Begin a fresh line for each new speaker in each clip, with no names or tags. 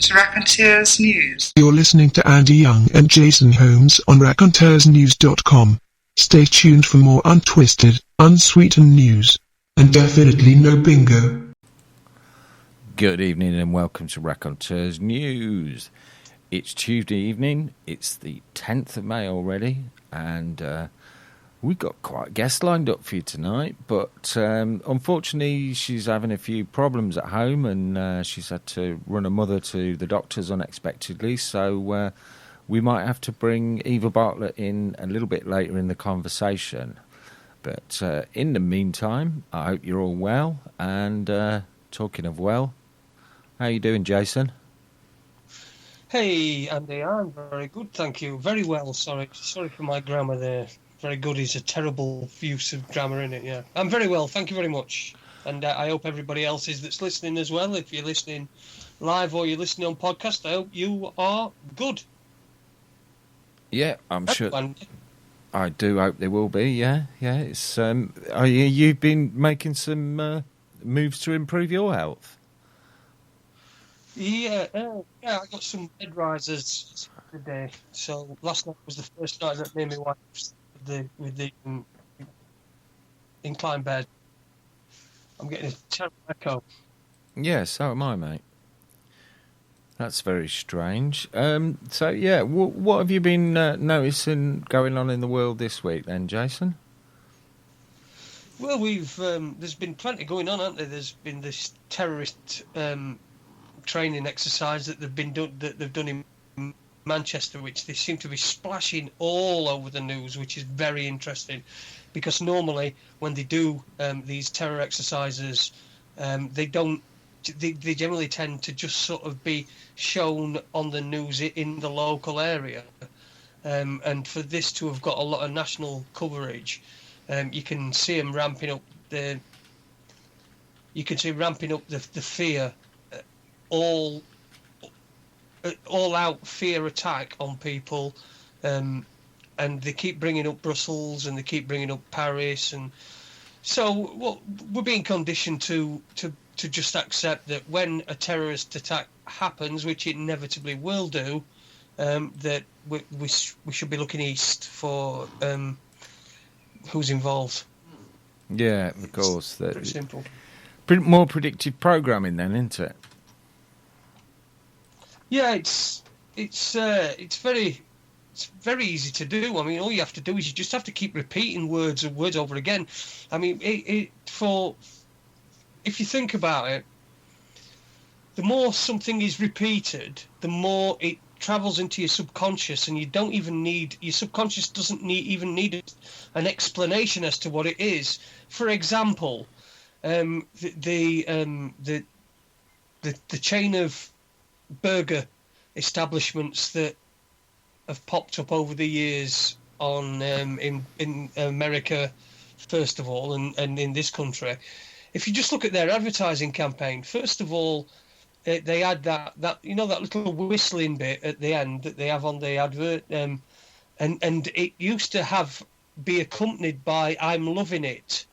to Raconteurs News.
You're listening to Andy Young and Jason Holmes on RaconteursNews.com. Stay tuned for more untwisted, unsweetened news. And definitely no bingo.
Good evening and welcome to Raconteurs News. It's Tuesday evening, it's the 10th of May already, and we've got quite a guest lined up for you tonight, but unfortunately she's having a few problems at home and she's had to run her mother to the doctors unexpectedly, so we might have to bring Eva Bartlett in a little bit later in the conversation. But in the meantime, I hope you're all well, and talking of well, how are you doing, Jason?
Hey, Andy, I'm very good, thank you. Very well, sorry for my grammar there. Very good is a terrible use of grammar, in it, yeah. I'm very well, thank you very much. And I hope everybody else is that's listening as well. If you're listening live or you're listening on podcast, I hope you are good.
Yeah, I'm sure. I do hope they will be, yeah. It's you've been making some moves to improve your health?
Yeah, I got some bed risers today. So last night was the first night that me and my wife with the incline bed. I'm getting a terrible echo.
Yeah, so am I, mate. That's very strange. So yeah, what have you been noticing going on in the world this week, then, Jason?
Well, there's been plenty going on, hasn't there? There's been this terrorist training exercise that they've done in Manchester, which they seem to be splashing all over the news, which is very interesting, because normally when they do these terror exercises, they generally tend to just sort of be shown on the news in the local area, and for this to have got a lot of national coverage, you can see them ramping up the fear. All out fear attack on people, and they keep bringing up Brussels and they keep bringing up Paris, and so we're being conditioned to just accept that when a terrorist attack happens, which it inevitably will do, that we should be looking east for who's involved.
Yeah, of course.
It's pretty simple.
More predictive programming, then, isn't it?
Yeah, it's very easy to do. I mean, all you have to do is you just have to keep repeating words over again. I mean, if you think about it, the more something is repeated, the more it travels into your subconscious, and your subconscious doesn't even need an explanation as to what it is. For example, the chain of burger establishments that have popped up over the years in America, first of all, and in this country. If you just look at their advertising campaign, first of all, they had that that little whistling bit at the end that they have on the advert, and it used to be accompanied by "I'm loving it."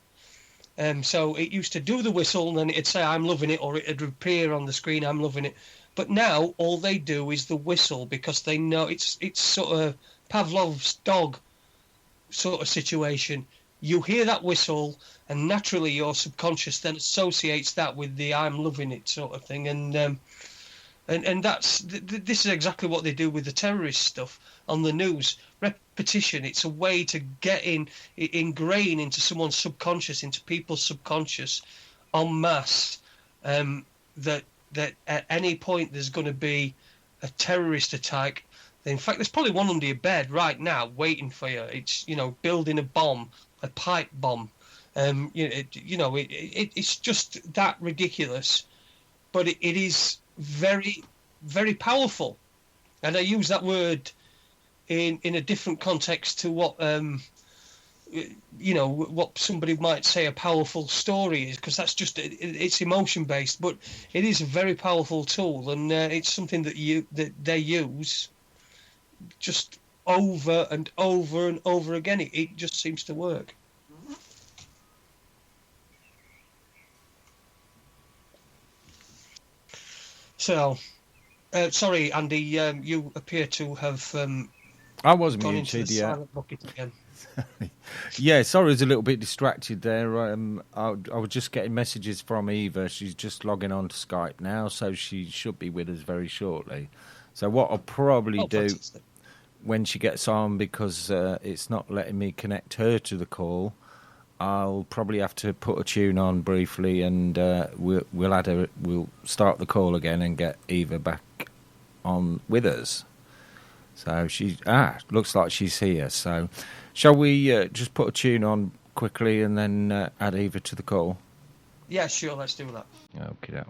So it used to do the whistle, and then it'd say "I'm loving it," or it'd appear on the screen "I'm loving it." But now all they do is the whistle, because they know it's sort of Pavlov's dog sort of situation. You hear that whistle, and naturally your subconscious then associates that with the "I'm loving it" sort of thing, and this is exactly what they do with the terrorist stuff on the news. Repetition. It's a way to get ingrain into someone's subconscious, into people's subconscious, en masse, that at any point there's going to be a terrorist attack. In fact, there's probably one under your bed right now waiting for you. It's building a bomb, a pipe bomb. It's just that ridiculous, but it is very, very powerful. And I use that word in a different context to what what somebody might say a powerful story is, because that's just it's emotion based, but it is a very powerful tool, and it's something that they use just over and over and over again. It just seems to work. So Sorry, Andy. You appear to have
I was
gone into the
muted, yeah.
silent bucket again.
Yeah, sorry, I was a little bit distracted there. I was just getting messages from Eva. She's just logging on to Skype now, so she should be with us very shortly. So what I'll probably do
Fantastic.
when she gets on, because it's not letting me connect her to the call, I'll probably have to put a tune on briefly, and we'll start the call again and get Eva back on with us. So looks like she's here. So shall we just put a tune on quickly and then add Eva to the call?
Yeah, sure. Let's do that.
Okay.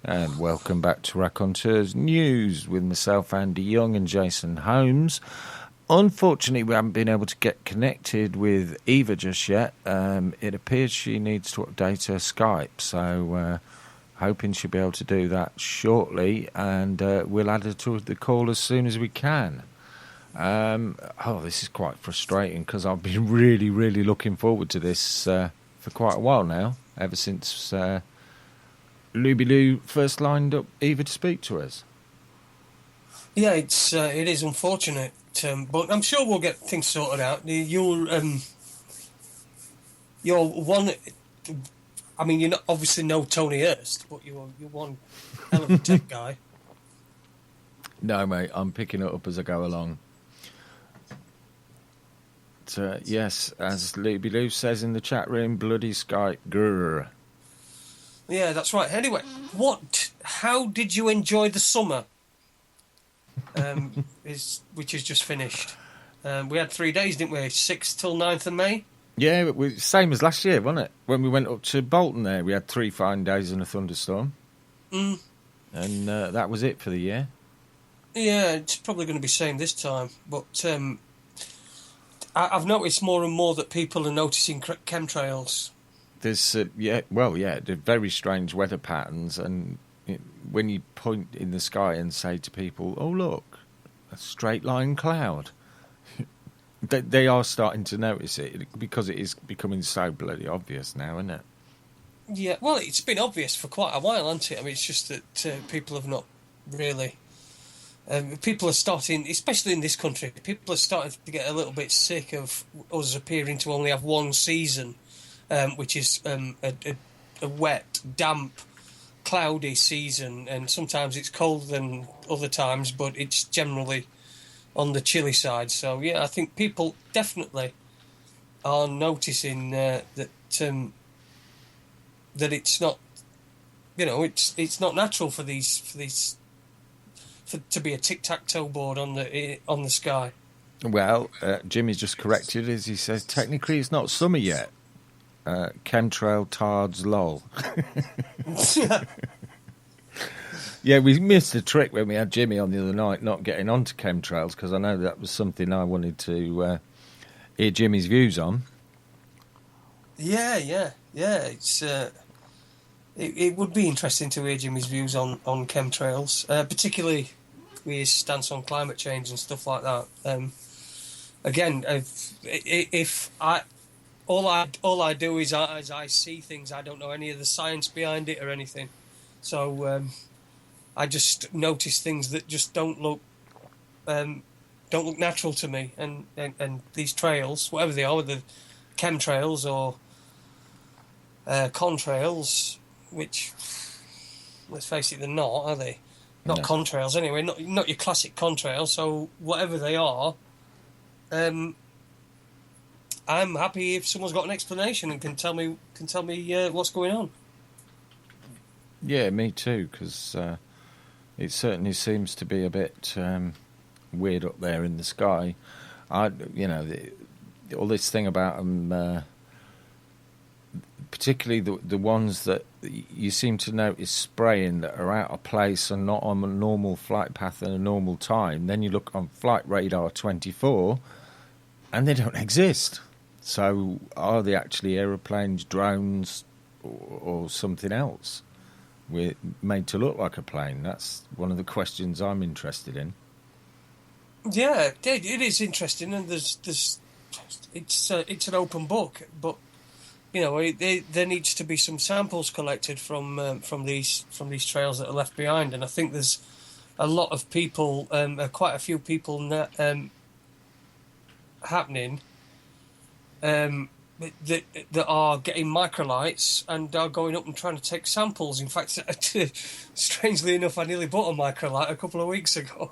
And welcome back to Raconteurs News with myself, Andy Young, and Jason Holmes. Unfortunately, we haven't been able to get connected with Eva just yet. It appears she needs to update her Skype, so hoping she'll be able to do that shortly, and we'll add her to the call as soon as we can. This is quite frustrating because I've been really, really looking forward to this for quite a while now, ever since Luby Lou first lined up Eva to speak to us.
Yeah, it is unfortunate, but I'm sure we'll get things sorted out. You're one. I mean, you're not obviously no Tony Hurst, but you're one hell of a tech guy.
No, mate, I'm picking it up as I go along. Yes, as Luby Lou says in the chat room, bloody Skype, grrr.
Yeah, that's right. Anyway, how did you enjoy the summer? Which is just finished. We had 3 days, didn't we? 6th till 9th of May.
Yeah, same as last year, wasn't it? When we went up to Bolton there, we had 3 fine days and a thunderstorm. And that was it for the year. Yeah,
it's probably going to be same this time. But I've noticed more and more that people are noticing chemtrails.
There's, they're very strange weather patterns, and when you point in the sky and say to people, oh, look, a straight line cloud, they are starting to notice it because it is becoming so bloody obvious now, isn't it?
Yeah, well, it's been obvious for quite a while, hasn't it? I mean, it's just that people have not really... people are starting, especially in this country, people are starting to get a little bit sick of us appearing to only have one season, which is a wet, damp, cloudy season, and sometimes it's colder than other times, but it's generally on the chilly side. So yeah, I think people definitely are noticing that it's not, it's not natural for these to be a tic-tac-toe board on the sky.
Well, Jimmy's just corrected as he says technically it's not summer yet. Chemtrail tards lol. Yeah, we missed a trick when we had Jimmy on the other night, not getting onto chemtrails, because I know that was something I wanted to hear Jimmy's views on.
Yeah. It's it would be interesting to hear Jimmy's views on chemtrails, particularly with his stance on climate change and stuff like that. Again, if all I do is as I see things, I don't know any of the science behind it or anything. So I just notice things that just don't look natural to me. And these trails, whatever they are, whether chemtrails or contrails, which, let's face it, they're not, are they? Not contrails anyway. Not your classic contrails. So whatever they are, I'm happy if someone's got an explanation and can tell me what's going on.
Yeah, me too, because it certainly seems to be a bit weird up there in the sky. All this thing about them, particularly the ones that you seem to notice spraying that are out of place and not on a normal flight path at a normal time. Then you look on Flight Radar 24, and they don't exist. So are they actually aeroplanes, drones, or something else? We're made to look like a plane. That's one of the questions I'm interested in.
Yeah, it is interesting, and it's an open book. But there needs to be some samples collected from these trails that are left behind, and I think there's a lot of people, quite a few people happening. That are getting microlights and are going up and trying to take samples. In fact, strangely enough, I nearly bought a microlight a couple of weeks ago.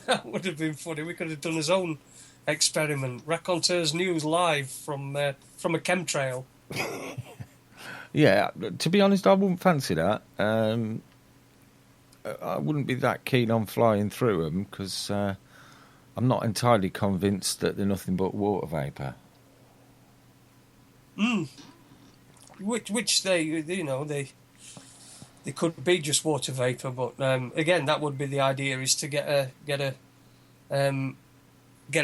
That would have been funny. We could have done his own experiment. Raconteurs News live from a chemtrail.
Yeah, to be honest, I wouldn't fancy that. I wouldn't be that keen on flying through them because I'm not entirely convinced that they're nothing but water vapour.
Which they It could be just water vapor, but again, that would be the idea: is to get a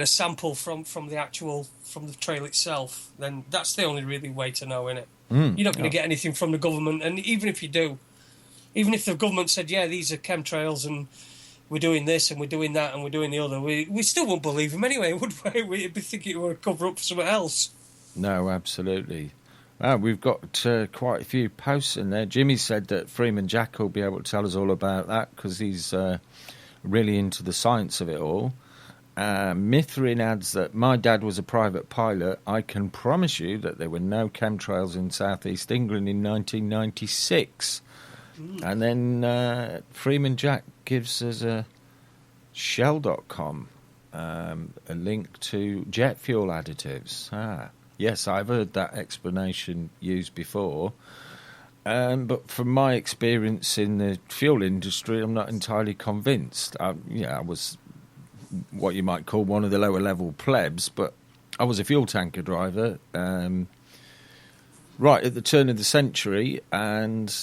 sample from the trail itself. Then that's the only really way to know, innit? You're not going to get anything from the government, and even if you do, even if the government said, yeah, these are chemtrails and we're doing this and we're doing that and we're doing the other, we still wouldn't believe them anyway, would we? We'd be thinking it were a cover up for something else.
No, absolutely. We've got quite a few posts in there. Jimmy said that Freeman Jack will be able to tell us all about that because he's really into the science of it all. Mithrin adds that my dad was a private pilot. I can promise you that there were no chemtrails in southeast England in 1996. And then Freeman Jack gives us a Shell.com, a link to jet fuel additives. Yes, I've heard that explanation used before. But from my experience in the fuel industry, I'm not entirely convinced. I was what you might call one of the lower level plebs, but I was a fuel tanker driver right at the turn of the century and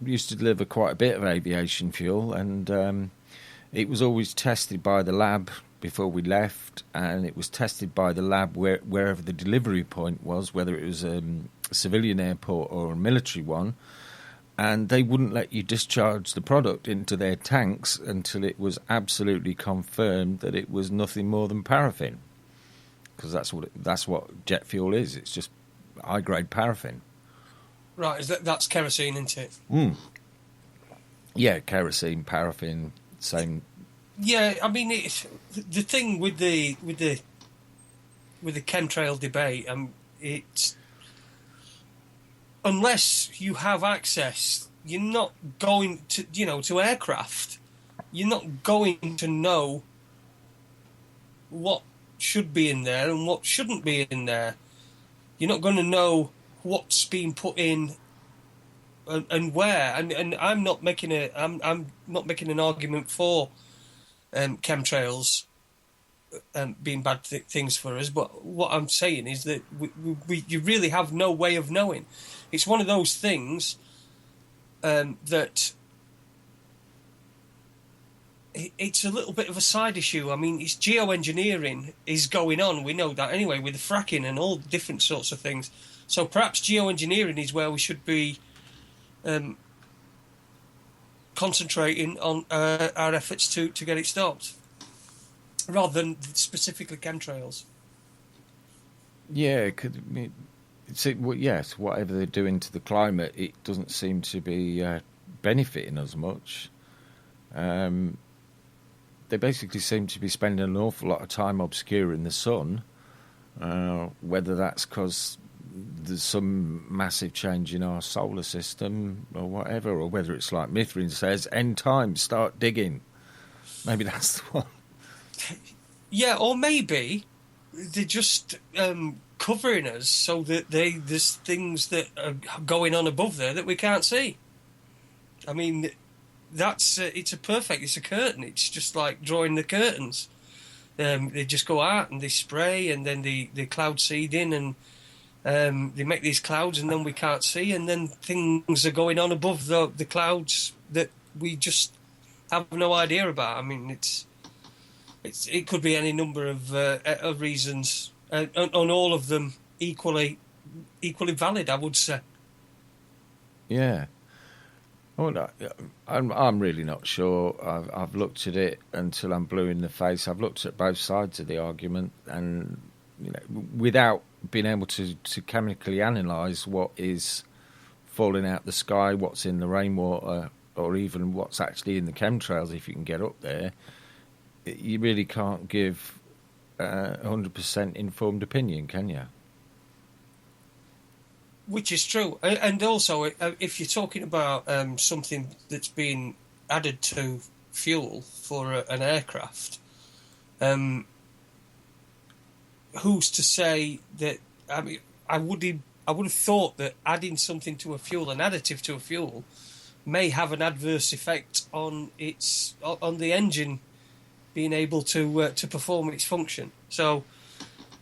used to deliver quite a bit of aviation fuel, and it was always tested by the lab before we left, and it was tested by the lab wherever the delivery point was, whether it was a civilian airport or a military one, and they wouldn't let you discharge the product into their tanks until it was absolutely confirmed that it was nothing more than paraffin, because that's what jet fuel is. It's just high-grade paraffin.
Right, that's kerosene, isn't it?
Yeah, kerosene, paraffin, same.
Yeah, I mean, the thing with the chemtrail debate, it's unless you have access, you're not going to aircraft. You're not going to know what should be in there and what shouldn't be in there. You're not going to know what's being put in and where. And I'm not making an argument for chemtrails being bad things for us, but what I'm saying is that you really have no way of knowing. It's one of those things that it's a little bit of a side issue. I mean, it's geoengineering is going on. We know that anyway, with the fracking and all different sorts of things. So perhaps geoengineering is where we should be concentrating on our efforts to get it stopped, rather than specifically chemtrails.
Yeah, yes, whatever they're doing to the climate, it doesn't seem to be benefiting us much. They basically seem to be spending an awful lot of time obscuring the sun, whether that's because there's some massive change in our solar system or whatever, or whether it's like Mithrin says, end time, start digging. Maybe that's the one.
Yeah, or maybe they're just covering us so that there's things that are going on above there that we can't see. I mean, it's a curtain. It's just like drawing the curtains. They just go out and they spray, and then the cloud seed in, and they make these clouds, and then we can't see, and then things are going on above the clouds that we just have no idea about. I mean, it could be any number of reasons, and all of them equally valid, I would say.
Yeah. Oh, no, I'm really not sure. I've looked at it until I'm blue in the face. I've looked at both sides of the argument, and without being able to chemically analyse what is falling out the sky, what's in the rainwater, or even what's actually in the chemtrails, if you can get up there, you really can't give 100% informed opinion, can you?
Which is true. And also, if you're talking about something that's been added to fuel for an aircraft, who's to say that? I mean, I would have thought that adding something to a fuel, an additive to a fuel, may have an adverse effect on the engine being able to perform its function. So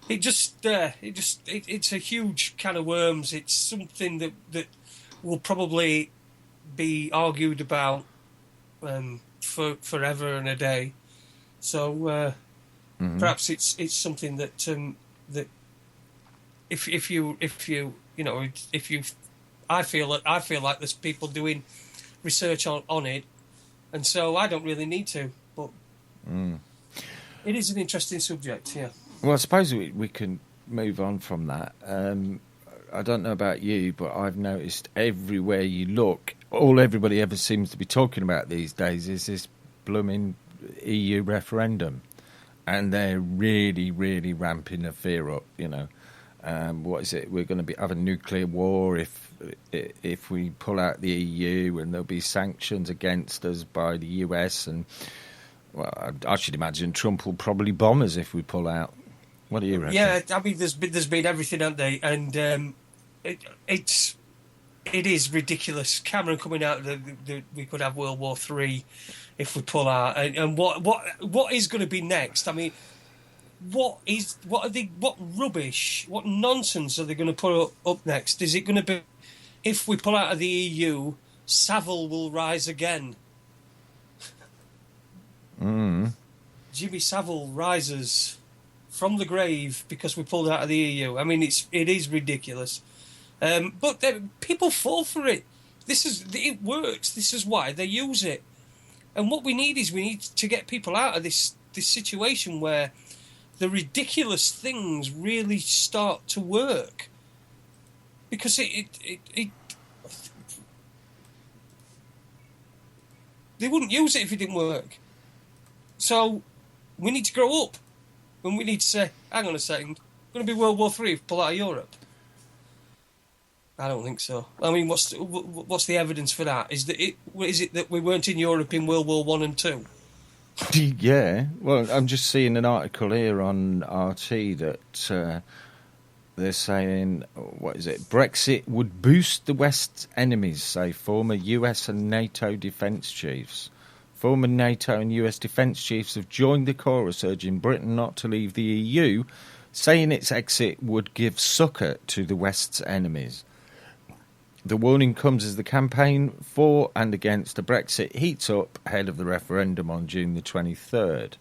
it's a huge can of worms. It's something that will probably be argued about for forever and a day. So perhaps it's something that that if you I feel like there's people doing research on it, and so I don't really need to. But it is an interesting subject. Yeah.
Well, I suppose we can move on from that. I don't know about you, but I've noticed everywhere you look, all everybody ever seems to be talking about these days is this blooming EU referendum. And they're really, really ramping the fear up, What is it? We're going to have a nuclear war if we pull out the EU, and there'll be sanctions against us by the US. And, well, I should imagine Trump will probably bomb us if we pull out. What do you reckon?
Yeah, I mean, there's been everything, haven't they? And it is ridiculous. Cameron coming out that we could have World War III if we pull out, and what is going to be next? I mean, what rubbish, what nonsense are they going to put up next? Is it going to be, if we pull out of the EU, Savile will rise again? Jimmy Savile rises from the grave because we pulled out of the EU. I mean, it is ridiculous, but people fall for it. It works. This is why they use it. And what we need to get people out of this situation where the ridiculous things really start to work, because they wouldn't use it if it didn't work. So we need to grow up, and we need to say, hang on a second, it's going to be World War III if we pull out of Europe. I don't think so. I mean, what's the evidence for that? Is it that we weren't in Europe in World War I and II?
Yeah. Well, I'm just seeing an article here on RT that they're saying, what is it? Brexit would boost the West's enemies, say former US and NATO defence chiefs. Former NATO and US defence chiefs have joined the chorus urging Britain not to leave the EU, saying its exit would give succour to the West's enemies. The warning comes as the campaign for and against a Brexit heats up ahead of the referendum on June the 23rd.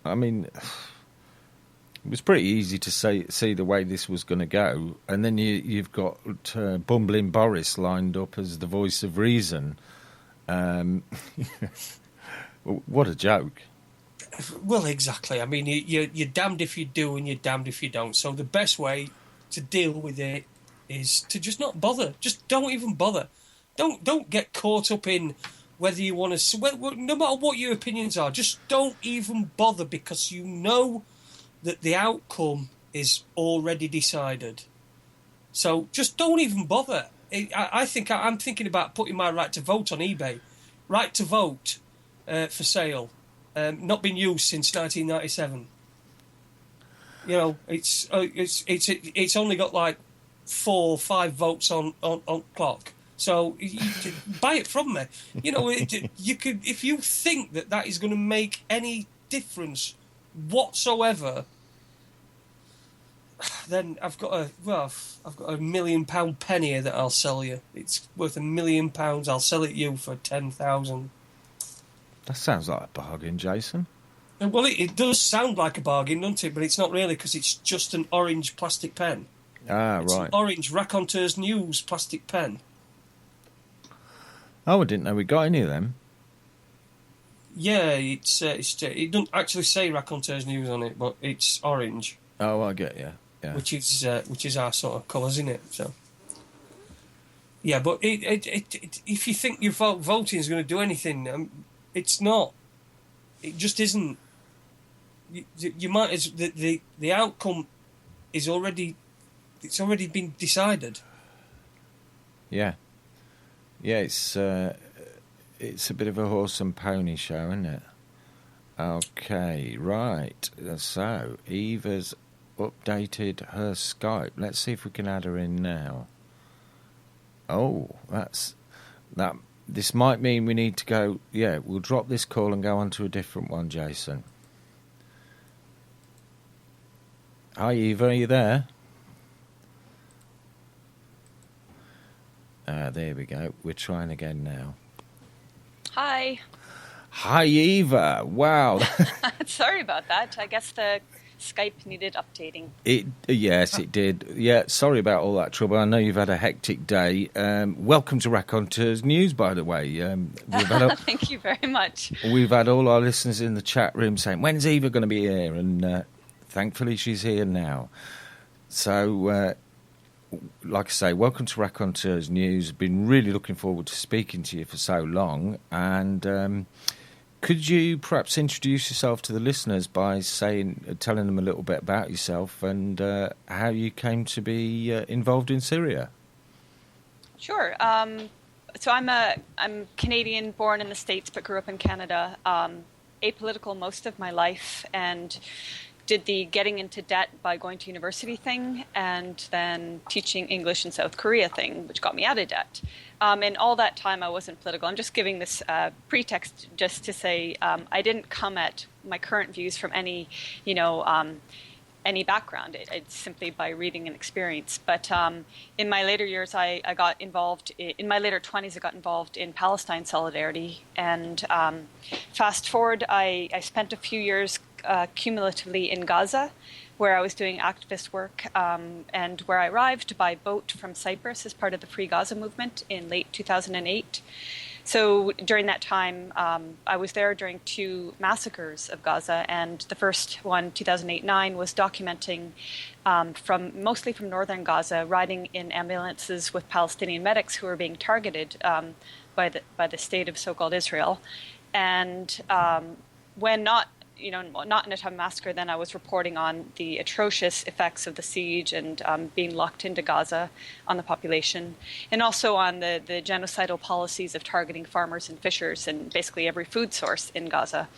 I mean, it was pretty easy to see the way this was going to go, and then you've got bumbling Boris lined up as the voice of reason. What a joke.
Well, exactly. I mean, you're damned if you do and you're damned if you don't. So the best way to deal with it is to just not bother. Just don't even bother. Don't get caught up in whether you want to... No matter what your opinions are, just don't even bother, because you know that the outcome is already decided. So just don't even bother. I'm thinking about putting my right to vote on eBay. Right to vote for sale. Not been used since 1997. It's only got like 4 or 5 votes on clock. So you buy it from me. You could, if you think that is going to make any difference whatsoever, then I've got a £1 million penny here that I'll sell you. It's worth £1 million. I'll sell it you for 10,000.
That sounds like a bargain, Jason.
Well, it does sound like a bargain, doesn't it? But it's not really, because it's just an orange plastic pen. It's
right.
An orange Raconteurs News plastic pen.
Oh, I didn't know we got any of them.
Yeah, it doesn't actually say Raconteurs News on it, but it's orange.
Oh, I get you. Yeah.
Which is our sort of colours, isn't it? So. Yeah, but if you think your voting is going to do anything, it's not. It just isn't. You might as the outcome is already. It's already been decided.
Yeah. Yeah, it's a bit of a horse and pony show, isn't it? Okay, right. So Eva's updated her Skype. Let's see if we can add her in now. Oh, that's that. This might mean we need to go. Yeah, we'll drop this call and go on to a different one, Jason. Hi, Eva, are you there? There we go. We're trying again now.
Hi.
Hi, Eva. Wow.
Sorry about that. I guess the Skype needed updating.
Yes, it did. Yeah, sorry about all that trouble. I know you've had a hectic day. Welcome to Raconteurs News, by the way.
Thank you very much.
We've had all our listeners in the chat room saying, when's Eva going to be here? And thankfully she's here now. So, like I say, welcome to Raconteurs News. Been really looking forward to speaking to you for so long. And could you perhaps introduce yourself to the listeners by telling them a little bit about yourself and how you came to be involved in Syria?
Sure. So I'm Canadian, born in the States, but grew up in Canada. Apolitical most of my life, and did the getting into debt by going to university thing, and then teaching English in South Korea thing, which got me out of debt. And all that time I wasn't political. I'm just giving this pretext just to say I didn't come at my current views from any background. It's simply by reading and experience. But in my later years, I got involved. In my later 20s, I got involved in Palestine solidarity. And fast forward, I spent a few years cumulatively in Gaza, where I was doing activist work, and where I arrived by boat from Cyprus as part of the Free Gaza movement in late 2008. So during that time, I was there during 2 massacres of Gaza, and the first one, 2008-9, was documenting mostly from northern Gaza, riding in ambulances with Palestinian medics who were being targeted by the state of so-called Israel, and when not in a time of massacre, then I was reporting on the atrocious effects of the siege and being locked into Gaza on the population, and also on the genocidal policies of targeting farmers and fishers and basically every food source in Gaza.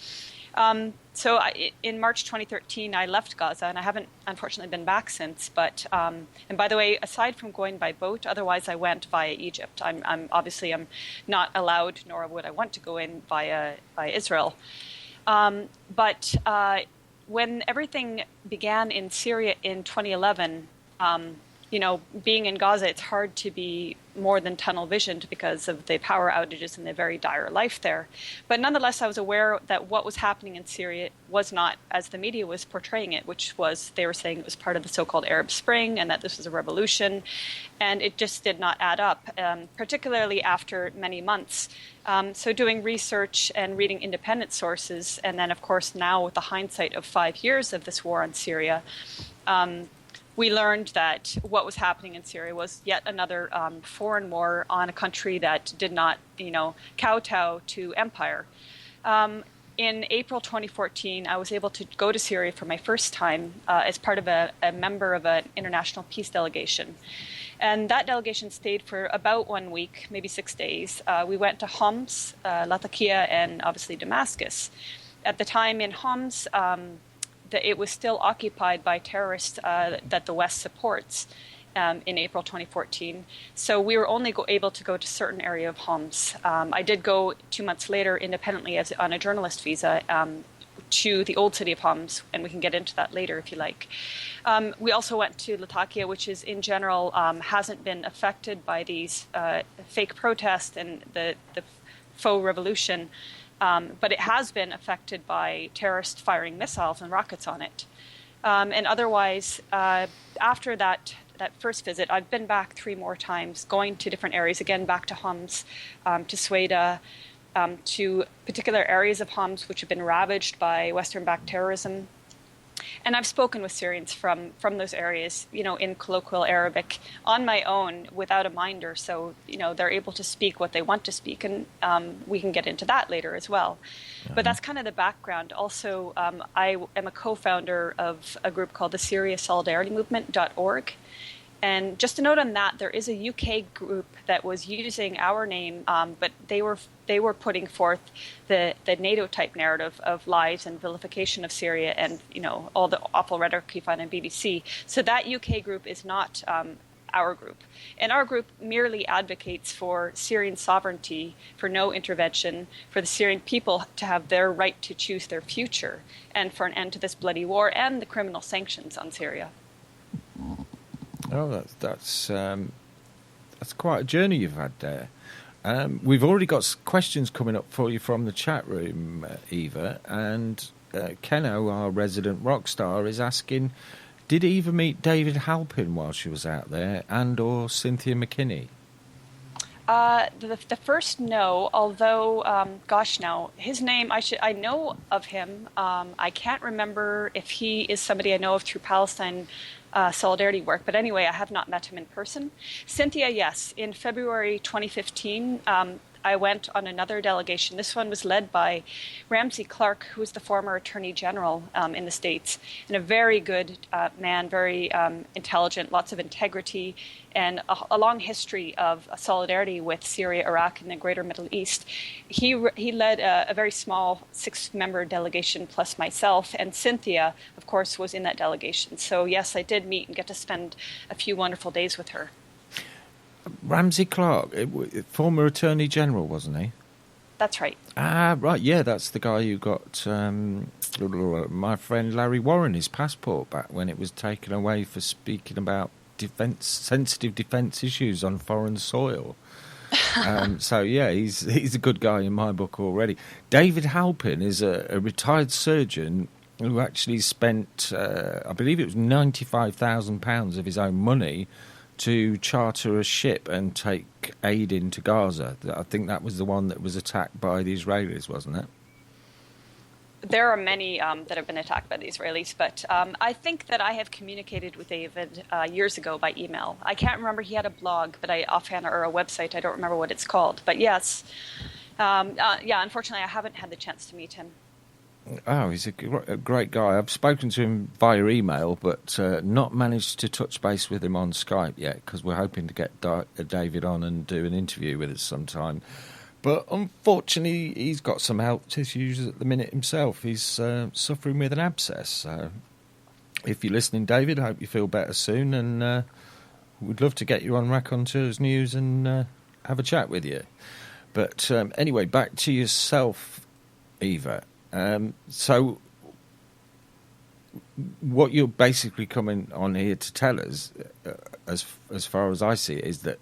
In March 2013, I left Gaza, and I haven't unfortunately been back since. But and by the way, aside from going by boat, otherwise I went via Egypt. I'm obviously not allowed, nor would I want to go in via Israel. But when everything began in Syria in 2011, being in Gaza, it's hard to be more than tunnel visioned because of the power outages and the very dire life there. But nonetheless, I was aware that what was happening in Syria was not as the media was portraying it, which was they were saying it was part of the so-called Arab Spring and that this was a revolution. And it just did not add up, particularly after many months. So doing research and reading independent sources, and then, of course, now with the hindsight of 5 years of this war on Syria, we learned that what was happening in Syria was yet another foreign war on a country that did not, kowtow to empire. In April 2014, I was able to go to Syria for my first time as part of a member of an international peace delegation. And that delegation stayed for about 1 week, maybe 6 days. We went to Homs, Latakia, and obviously Damascus. At the time in Homs, it was still occupied by terrorists that the West supports in April 2014. So we were only able to go to a certain area of Homs. I did go 2 months later independently on a journalist visa to the old city of Homs, and we can get into that later if you like. We also went to Latakia, which is in general hasn't been affected by these fake protests and the faux revolution. But it has been affected by terrorists firing missiles and rockets on it. And otherwise, after that first visit, I've been back 3 more times, going to different areas, again, back to Homs, to Sweda, to particular areas of Homs which have been ravaged by Western-backed terrorism. And I've spoken with Syrians from those areas, in colloquial Arabic on my own without a minder. So, they're able to speak what they want to speak. And we can get into that later as well. But that's kind of the background. Also, I am a co-founder of a group called the Syria Solidarity Movement.org. And just a note on that, there is a UK group that was using our name, but they were putting forth the NATO-type narrative of lies and vilification of Syria and, all the awful rhetoric you find on BBC. So that UK group is not our group. And our group merely advocates for Syrian sovereignty, for no intervention, for the Syrian people to have their right to choose their future, and for an end to this bloody war and the criminal sanctions on Syria.
Oh, that's That's quite a journey you've had there. We've already got questions coming up for you from the chat room, Eva, and Keno, our resident rock star, is asking, did Eva meet David Halpin while she was out there, and or Cynthia McKinney?
The first, no. Although, no, his name I know of him. I can't remember if he is somebody I know of through Palestine solidarity work. But anyway, I have not met him in person. Cynthia, yes. In February 2015, I went on another delegation. This one was led by Ramsey Clark, who was the former Attorney General in the States, and a very good man, very intelligent, lots of integrity, and a long history of solidarity with Syria, Iraq, and the greater Middle East. He led a very small 6-member delegation plus myself, and Cynthia, of course, was in that delegation. So yes, I did meet and get to spend a few wonderful days with her.
Ramsey Clark, former Attorney General, wasn't he?
That's right.
Ah, right, yeah, that's the guy who got my friend Larry Warren his passport back when it was taken away for speaking about sensitive defence issues on foreign soil. So, yeah, he's a good guy in my book already. David Halpin is a retired surgeon who actually spent, I believe it was £95,000 of his own money to charter a ship and take aid into Gaza. I think that was the one that was attacked by the Israelis, wasn't it?
There are many that have been attacked by the Israelis, but I think that I have communicated with David years ago by email. I can't remember, he had a blog, but offhand, or a website, I don't remember what it's called. But yes, unfortunately, I haven't had the chance to meet him.
Oh, he's a great guy. I've spoken to him via email, but not managed to touch base with him on Skype yet, because we're hoping to get David on and do an interview with us sometime. But unfortunately, he's got some health issues at the minute himself. He's suffering with an abscess. So if you're listening, David, I hope you feel better soon, and we'd love to get you on Raconteurs News and have a chat with you. But anyway, back to yourself, Eva. So what you're basically coming on here to tell us, as far as I see it, is that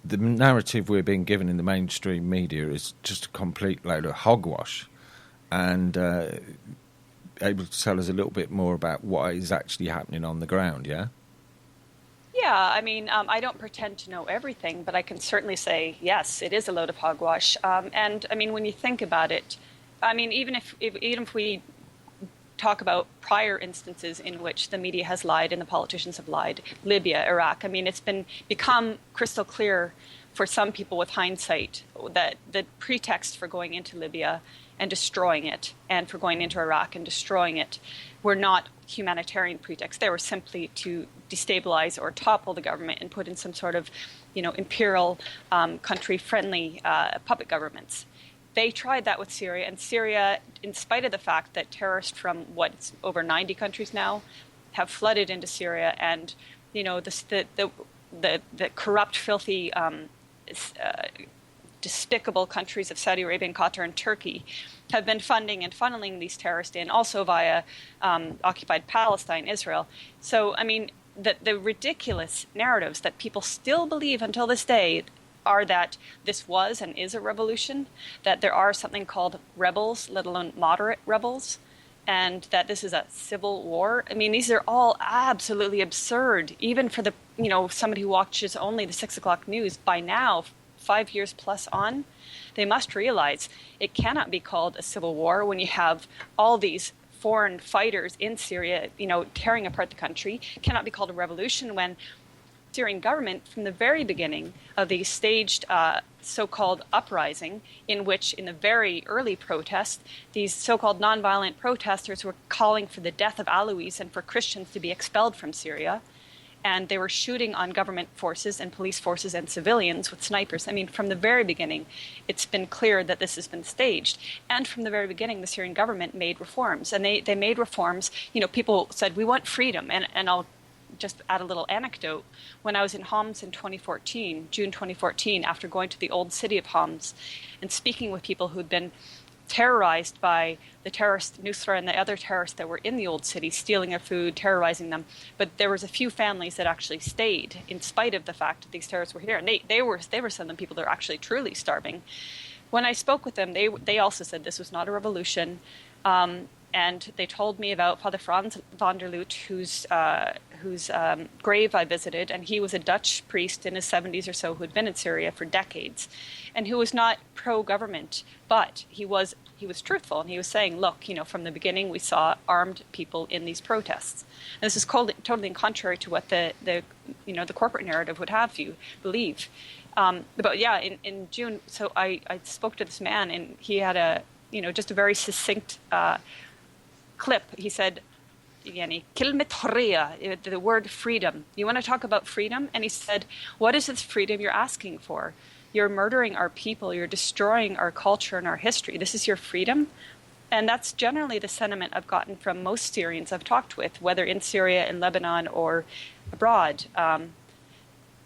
the narrative we're being given in the mainstream media is just a complete load of hogwash, and able to tell us a little bit more about what is actually happening on the ground, yeah?
Yeah, I mean, I don't pretend to know everything, but I can certainly say, yes, it is a load of hogwash. And, I mean, when you think about it, I mean, even if we talk about prior instances in which the media has lied and the politicians have lied, Libya, Iraq, I mean, it's become crystal clear for some people with hindsight that the pretext for going into Libya and destroying it, and for going into Iraq and destroying it, were not humanitarian pretexts. They were simply to destabilize or topple the government and put in some sort of, imperial, country-friendly puppet governments. They tried that with Syria, and Syria, in spite of the fact that terrorists from over 90 countries now have flooded into Syria, and the corrupt, filthy, despicable countries of Saudi Arabia and Qatar and Turkey have been funding and funneling these terrorists in, also via occupied Palestine, Israel. So, I mean, the ridiculous narratives that people still believe until this day are that this was and is a revolution, that there are something called rebels, let alone moderate rebels, and that this is a civil war. I mean, these are all absolutely absurd, even for the, somebody who watches only the 6 o'clock news. By now, 5 years plus on, they must realize it cannot be called a civil war when you have all these foreign fighters in Syria, tearing apart the country. It cannot be called a revolution when Syrian government, from the very beginning of the staged so-called uprising, in which in the very early protests, these so-called nonviolent protesters were calling for the death of Alawis and for Christians to be expelled from Syria, and they were shooting on government forces and police forces and civilians with snipers. I mean, from the very beginning, it's been clear that this has been staged. And from the very beginning, the Syrian government made reforms. And they made reforms, people said, we want freedom. And I'll just add a little anecdote. When I was in Holmes in June 2014, after going to the old city of Holmes and speaking with people who'd been terrorized by the terrorist Nusra and the other terrorists that were in the old city, stealing their food, terrorizing them. But there was a few families that actually stayed in spite of the fact that these terrorists were here. And they were some of the people that were actually truly starving. When I spoke with them, they also said this was not a revolution. And they told me about Father Franz van der Loot, whose grave I visited, and he was a Dutch priest in his 70s or so who had been in Syria for decades, and who was not pro-government, but he was truthful, and he was saying, look, from the beginning we saw armed people in these protests. And this is totally contrary to what the corporate narrative would have you believe. But yeah, in June, so I spoke to this man, and he had just a very succinct clip. He said, يعني كلمة حرية, the word freedom. You want to talk about freedom? And he said, what is this freedom you're asking for? You're murdering our people. You're destroying our culture and our history. This is your freedom? And that's generally the sentiment I've gotten from most Syrians I've talked with, whether in Syria, in Lebanon, or abroad.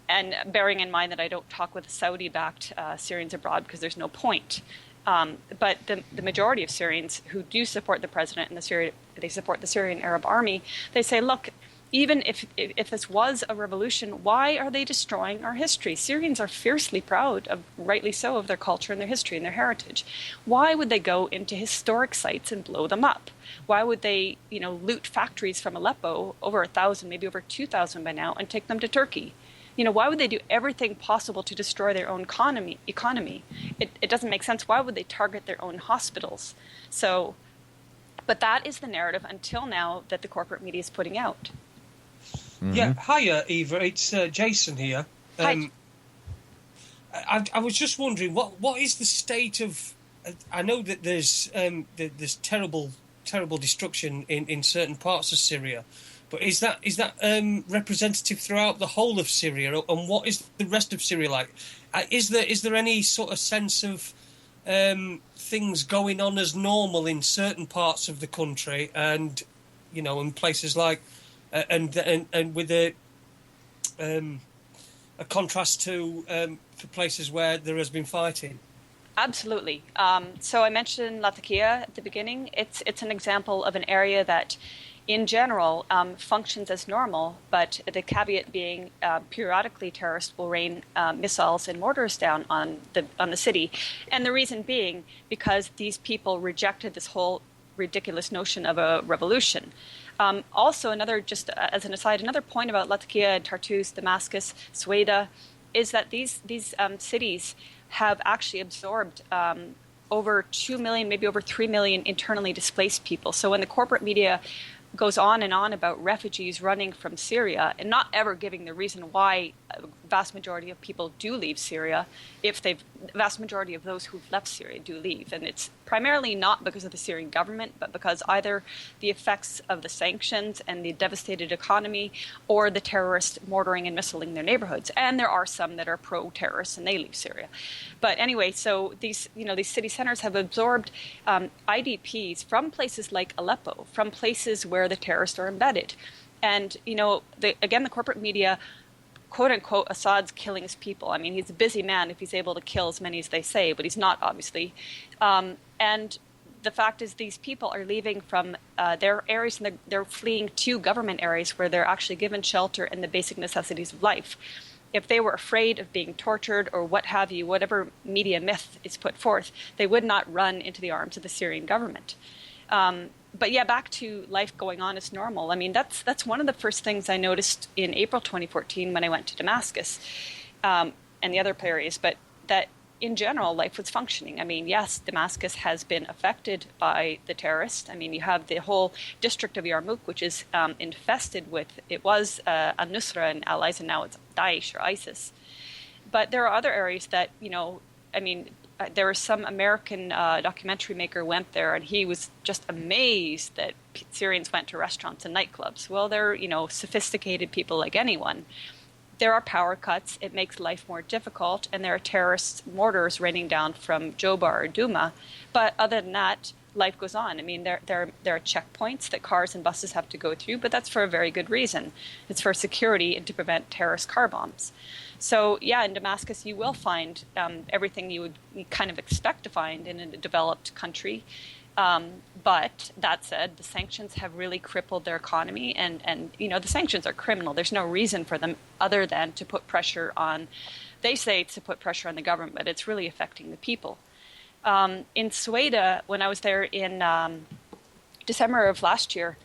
And bearing in mind that I don't talk with Saudi-backed Syrians abroad because there's no point. But the majority of Syrians who do support the president and they support the Syrian Arab Army, they say, look, even if this was a revolution, why are they destroying our history? Syrians are fiercely proud, rightly so, of their culture and their history and their heritage. Why would they go into historic sites and blow them up? Why would they, loot factories from Aleppo, over 1,000, maybe over 2,000 by now, and take them to Turkey? Why would they do everything possible to destroy their own economy? It doesn't make sense. Why would they target their own hospitals? But that is the narrative until now that the corporate media is putting out.
Mm-hmm. Yeah, hiya, Eva. It's Jason here.
Hi.
I was just wondering, what is the state of? I know that there's terrible destruction in certain parts of Syria. But is that representative throughout the whole of Syria, and what is the rest of Syria like? Is there any sort of sense of things going on as normal in certain parts of the country, and in places like and with a contrast to places where there has been fighting?
Absolutely. So I mentioned Latakia at the beginning. It's an example of an area that, in general, functions as normal, but the caveat being periodically terrorists will rain missiles and mortars down on the city. And the reason being because these people rejected this whole ridiculous notion of a revolution. Also, just as an aside, another point about Latakia and Tartus, Damascus, Sueda, is that these cities have actually absorbed over 2 million, maybe over 3 million internally displaced people. So when the corporate media goes on and on about refugees running from Syria and not ever giving the reason why a vast majority of people do leave Syria, vast majority of those who've left Syria do leave. And it's primarily not because of the Syrian government, but because either the effects of the sanctions and the devastated economy, or the terrorists mortaring and missiling their neighborhoods. And there are some that are pro-terrorists and they leave Syria. But anyway, so these city centers have absorbed IDPs from places like Aleppo, from places where the terrorists are embedded. And, the corporate media, quote unquote, Assad's killing his people. I mean, he's a busy man if he's able to kill as many as they say, but he's not, obviously. And the fact is these people are leaving from their areas and they're fleeing to government areas where they're actually given shelter and the basic necessities of life. If they were afraid of being tortured or what have you, whatever media myth is put forth, they would not run into the arms of the Syrian government. But yeah, back to life going on as normal. I mean, that's one of the first things I noticed in April 2014 when I went to Damascus and the other areas, but that in general, life was functioning. I mean, yes, Damascus has been affected by the terrorists. I mean, you have the whole district of Yarmouk, which is infested with, it was al-Nusra and allies, and now it's Daesh or ISIS. But there are other areas that, there was some American documentary maker went there, and he was just amazed that Syrians went to restaurants and nightclubs. Well, they're, sophisticated people like anyone. there are power cuts. It makes life more difficult, and there are terrorist mortars raining down from Jobar or Duma. But other than that, life goes on. I mean, there are checkpoints that cars and buses have to go through, but that's for a very good reason. It's for security and to prevent terrorist car bombs. So, yeah, in Damascus, you will find everything you would kind of expect to find in a developed country. But that said, the sanctions have really crippled their economy, and the sanctions are criminal. There's no reason for them other than to put pressure on, they say to put pressure on the government, but it's really affecting the people. In Sweden, when I was there in December of last year,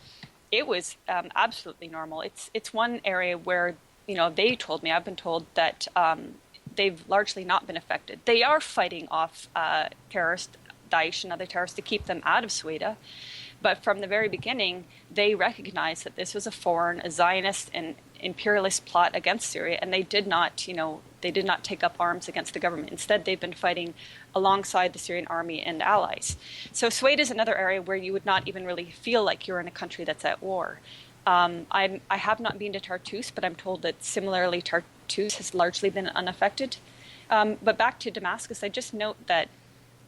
it was absolutely normal. It's one area where, they told me, I've been told that they've largely not been affected. They are fighting off terrorists, Daesh and other terrorists, to keep them out of Sweden. But from the very beginning, they recognized that this was a foreign, a Zionist and imperialist plot against Syria, and they did not take up arms against the government. Instead, they've been fighting alongside the Syrian army and allies. So Sweden is another area where you would not even really feel like you're in a country that's at war. I have not been to Tartus, but I'm told that similarly Tartus has largely been unaffected. But back to Damascus, I just note that,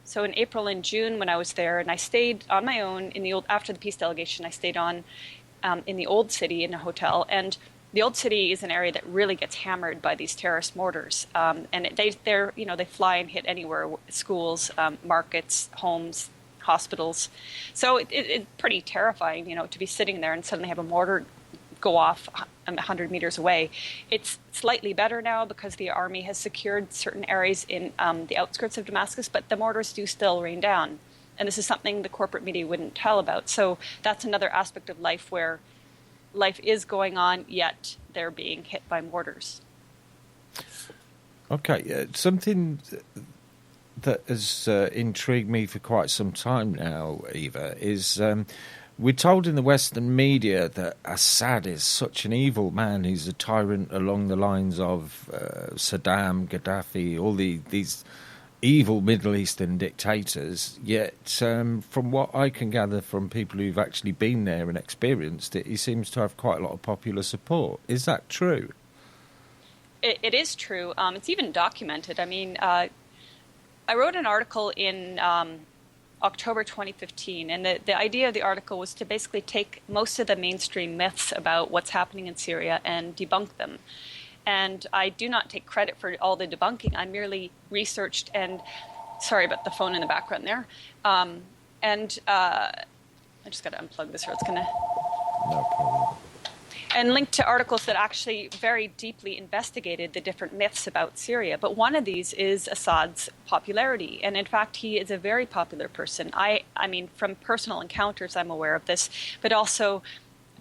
so in April and June when I was there, and I stayed on my own after the peace delegation, I stayed in the old city in a hotel, and the old city is an area that really gets hammered by these terrorist mortars, and they fly and hit anywhere: schools, markets, homes, hospitals. So it's pretty terrifying, to be sitting there and suddenly have a mortar go off 100 meters away. It's slightly better now because the army has secured certain areas in the outskirts of Damascus, but the mortars do still rain down, and this is something the corporate media wouldn't tell about. So that's another aspect of life where life is going on, yet they're being hit by mortars.
Okay, something that has intrigued me for quite some time now, Eva, is we're told in the Western media that Assad is such an evil man. He's a tyrant along the lines of Saddam, Gaddafi, all these evil Middle Eastern dictators. Yet, from what I can gather from people who've actually been there and experienced it, he seems to have quite a lot of popular support. Is that true?
It is true. It's even documented. I mean, I wrote an article in October 2015, and the idea of the article was to basically take most of the mainstream myths about what's happening in Syria and debunk them. And I do not take credit for all the debunking. I merely researched and, sorry about the phone in the background there, I just got to unplug this or it's going to...
No problem.
And linked to articles that actually very deeply investigated the different myths about Syria. But one of these is Assad's popularity. And in fact, he is a very popular person. I mean, from personal encounters, I'm aware of this, but also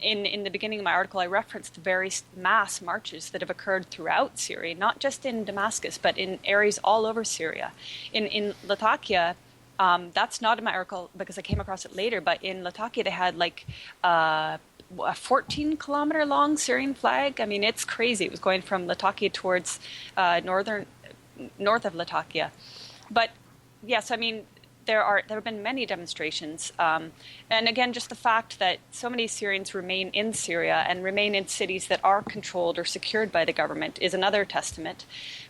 in the beginning of my article, I referenced the various mass marches that have occurred throughout Syria, not just in Damascus, but in areas all over Syria. In Latakia, that's not in my article because I came across it later, but in Latakia they had like a 14-kilometer long Syrian flag. I mean, it's crazy. It was going from Latakia towards north of Latakia. But yes, I mean, there have been many demonstrations, and again, just the fact that so many Syrians remain in Syria and remain in cities that are controlled or secured by the government is another testament.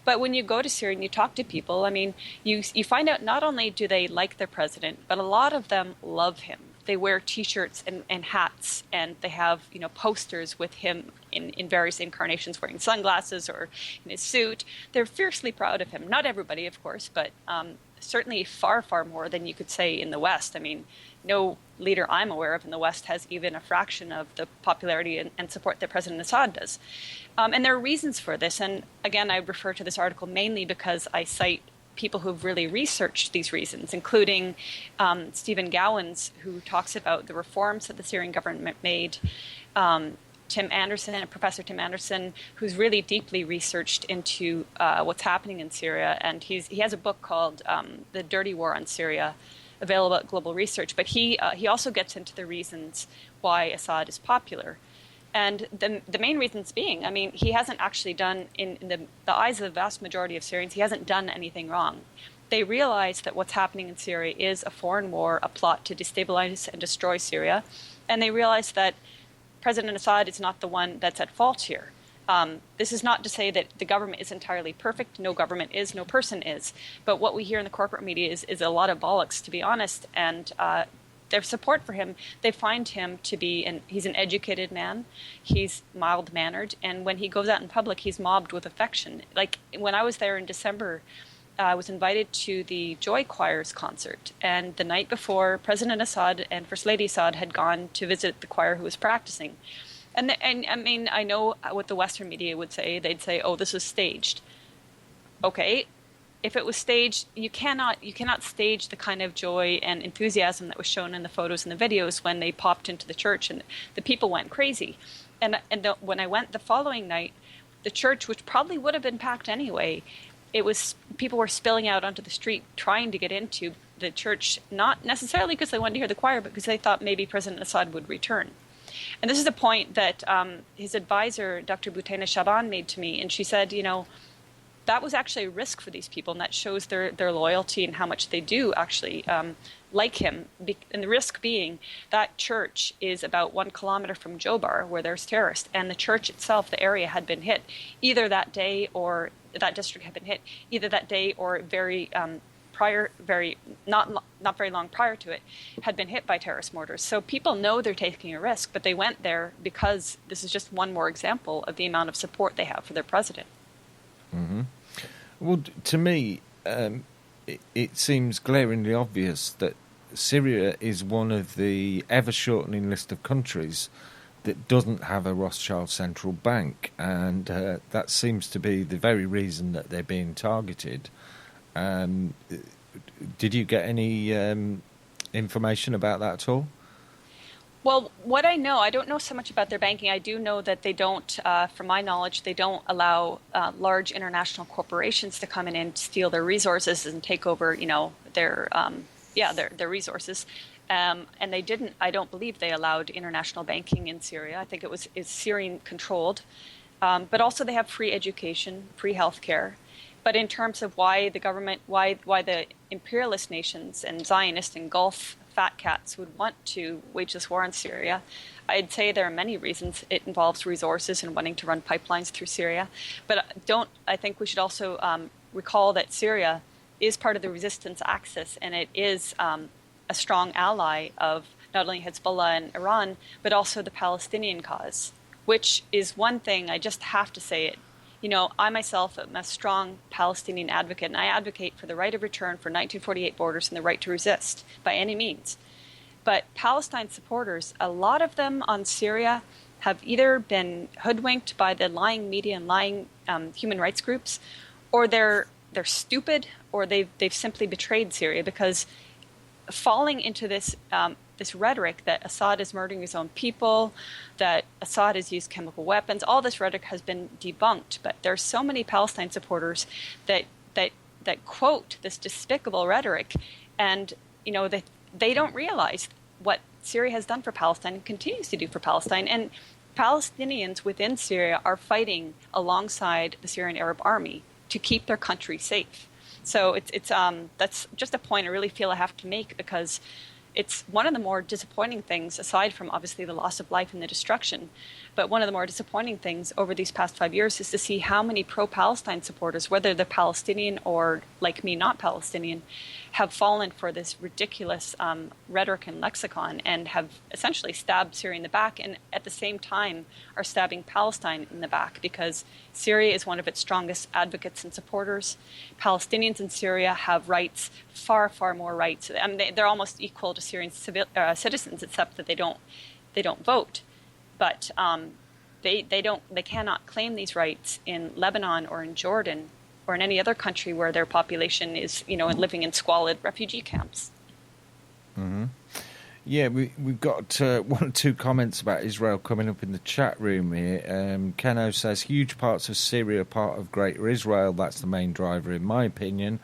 But when you go to Syria and you talk to people, I mean, you find out not only do they like their president, but a lot of them love him. They wear T-shirts and hats, and they have posters with him in various incarnations, wearing sunglasses or in his suit. They're fiercely proud of him. Not everybody, of course, but certainly far, far more than you could say in the West. I mean, no leader I'm aware of in the West has even a fraction of the popularity and support that President Assad does. And there are reasons for this. And again, I refer to this article mainly because I cite people who've really researched these reasons, including Stephen Gowans, who talks about the reforms that the Syrian government made, Professor Tim Anderson, who's really deeply researched into what's happening in Syria, and he has a book called The Dirty War on Syria, available at Global Research. But he also gets into the reasons why Assad is popular. And the main reasons being, I mean, he hasn't actually done, in the eyes of the vast majority of Syrians, he hasn't done anything wrong. They realize that what's happening in Syria is a foreign war, a plot to destabilize and destroy Syria. And they realize that President Assad is not the one that's at fault here. This is not to say that the government is entirely perfect. No government is, no person is. But what we hear in the corporate media is a lot of bollocks, to be honest. And their support for him, they find him to be, he's an educated man, he's mild-mannered, and when he goes out in public, he's mobbed with affection. Like when I was there in December, I was invited to the Joy Choir's concert, and the night before, President Assad and First Lady Assad had gone to visit the choir who was practicing. And I mean, I know what the Western media would say. They'd say, "Oh, this was staged." Okay, if it was staged, you cannot stage the kind of joy and enthusiasm that was shown in the photos and the videos when they popped into the church and the people went crazy. When I went the following night, the church, which probably would have been packed anyway, people were spilling out onto the street trying to get into the church, not necessarily because they wanted to hear the choir, but because they thought maybe President Assad would return. And this is a point that his advisor, Dr. Boutena Shaban, made to me, and she said, that was actually a risk for these people, and that shows their loyalty and how much they do actually like him. And the risk being that church is about 1 kilometer from Jobar, where there's terrorists, and the church itself, the area, had been hit either that day, or that district had been hit either that day or not very long prior to it, had been hit by terrorist mortars. So people know they're taking a risk, but they went there because this is just one more example of the amount of support they have for their president.
Mm-hmm. Well, to me, it seems glaringly obvious that Syria is one of the ever-shortening list of countries that doesn't have a Rothschild central bank, and that seems to be the very reason that they're being targeted. Did you get any information about that at all?
Well, what I know, I don't know so much about their banking. I do know that they don't, from my knowledge, they don't allow large international corporations to come in and steal their resources and take over, their resources. And they didn't. I don't believe they allowed international banking in Syria. I think it's Syrian controlled, but also they have free education, free healthcare. But in terms of why the government, why the imperialist nations and Zionist and Gulf fat cats would want to wage this war on Syria, I'd say there are many reasons. It involves resources and wanting to run pipelines through Syria. But I think we should also recall that Syria is part of the resistance axis, and it is a strong ally of not only Hezbollah and Iran, but also the Palestinian cause, which is one thing, I just have to say it. I myself am a strong Palestinian advocate, and I advocate for the right of return for 1948 borders and the right to resist by any means. But Palestine supporters, a lot of them on Syria, have either been hoodwinked by the lying media and lying human rights groups, or they're stupid, or they've simply betrayed Syria, because falling into this rhetoric that Assad is murdering his own people, that Assad has used chemical weapons, all this rhetoric has been debunked. But there are so many Palestine supporters that quote this despicable rhetoric, and they don't realize what Syria has done for Palestine and continues to do for Palestine. And Palestinians within Syria are fighting alongside the Syrian Arab Army to keep their country safe. So that's just a point I really feel I have to make, because it's one of the more disappointing things, aside from obviously the loss of life and the destruction, but one of the more disappointing things over these past 5 years is to see how many pro-Palestine supporters, whether they're Palestinian or, like me, not Palestinian, have fallen for this ridiculous rhetoric and lexicon and have essentially stabbed Syria in the back, and at the same time are stabbing Palestine in the back, because Syria is one of its strongest advocates and supporters. Palestinians in Syria have rights, far, far more rights. I mean, they're almost equal to Syrian citizens, except that they don't vote. But they cannot claim these rights in Lebanon or in Jordan or in any other country where their population is, living in squalid refugee camps.
Mm-hmm. Yeah, we've got 1 or 2 comments about Israel coming up in the chat room here. Keno says, huge parts of Syria are part of Greater Israel. That's the main driver, in my opinion.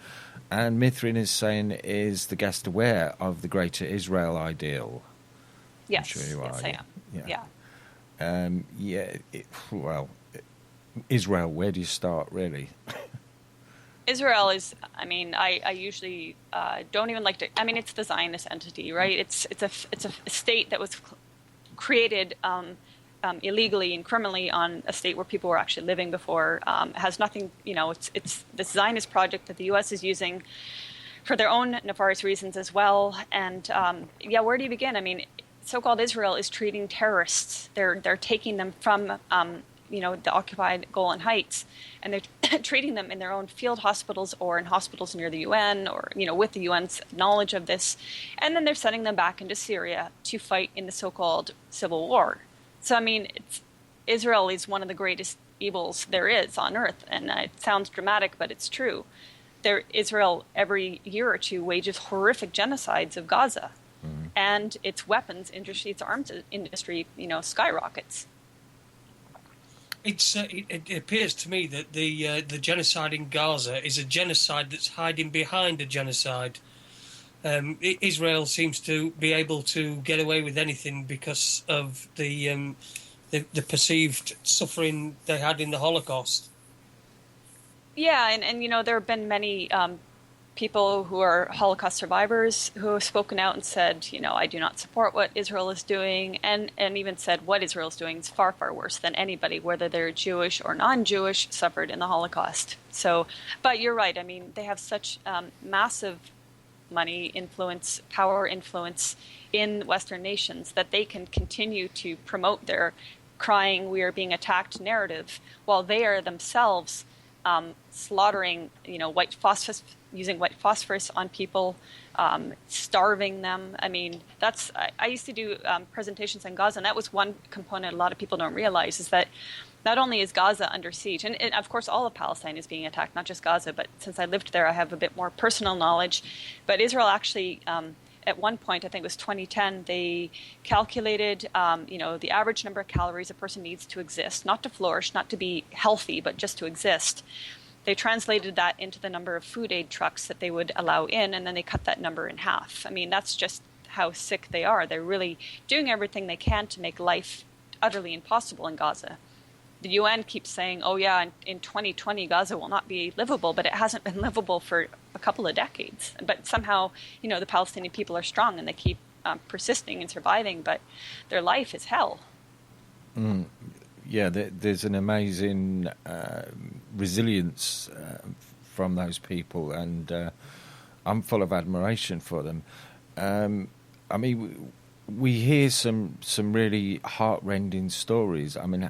And Mithrin is saying, is the guest aware of the Greater Israel ideal?
Yes,
I'm sure you are.
Yes, I am.
Yeah. Israel, where do you start, really?
Israel is, I usually don't even like to, it's the Zionist entity, right? It's a state that was created illegally and criminally on a state where people were actually living before. Has nothing, it's this Zionist project that the U.S. is using for their own nefarious reasons as well. And where do you begin? I mean, so-called Israel is treating terrorists. They're taking them from the occupied Golan Heights, and they're treating them in their own field hospitals or in hospitals near the UN or with the UN's knowledge of this, and then they're sending them back into Syria to fight in the so-called civil war. So I mean, Israel is one of the greatest evils there is on earth, and it sounds dramatic, but it's true. Israel every year or two wages horrific genocides of Gaza, and its weapons industry, its arms industry, skyrockets.
It appears to me that the genocide in Gaza is a genocide that's hiding behind a genocide. Israel seems to be able to get away with anything because of the perceived suffering they had in the Holocaust.
Yeah, and there have been many people who are Holocaust survivors who have spoken out and said, I do not support what Israel is doing, and even said what Israel is doing is far, far worse than anybody, whether they're Jewish or non-Jewish, suffered in the Holocaust. So, but you're right. I mean, they have such massive money influence, power influence in Western nations that they can continue to promote their crying we are being attacked narrative while they are themselves slaughtering, white phosphorus, using white phosphorus on people, starving them. I mean, I used to do presentations on Gaza, and that was one component a lot of people don't realize, is that not only is Gaza under siege, and of course all of Palestine is being attacked, not just Gaza, but since I lived there, I have a bit more personal knowledge. But Israel actually, at one point, I think it was 2010, they calculated, the average number of calories a person needs to exist, not to flourish, not to be healthy, but just to exist. They translated that into the number of food aid trucks that they would allow in, and then they cut that number in half. I mean, that's just how sick they are. They're really doing everything they can to make life utterly impossible in Gaza. The UN keeps saying, in 2020, Gaza will not be livable, but it hasn't been livable for a couple of decades. But somehow, the Palestinian people are strong and they keep persisting and surviving, but their life is hell.
Yeah, there's an amazing resilience from those people, and I'm full of admiration for them. I mean, we hear some really heart-rending stories. I mean,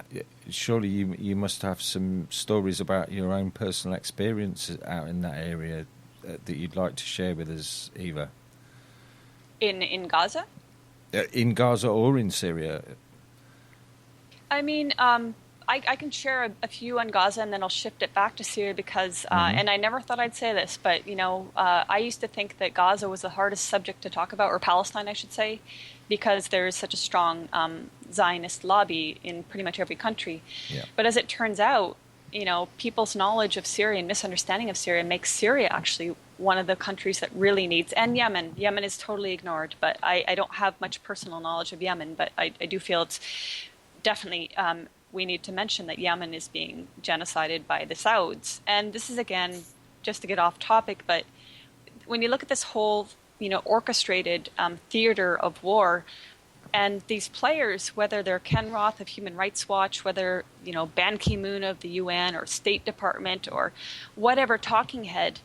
surely you must have some stories about your own personal experiences out in that area that you'd like to share with us, Eva.
In Gaza?
In Gaza or in Syria? I
mean, I can share a few on Gaza, and then I'll shift it back to Syria because, and I never thought I'd say this, but, I used to think that Gaza was the hardest subject to talk about, or Palestine, I should say, because there is such a strong Zionist lobby in pretty much every country. Yeah. But as it turns out, people's knowledge of Syria and misunderstanding of Syria makes Syria actually one of the countries that really needs, and Yemen. Yemen is totally ignored, but I don't have much personal knowledge of Yemen, but I do feel it's definitely, we need to mention that Yemen is being genocided by the Sauds. And this is, again, just to get off topic, but when you look at this whole orchestrated theater of war, and these players, whether they're Ken Roth of Human Rights Watch, whether Ban Ki-moon of the UN or State Department or whatever talking head,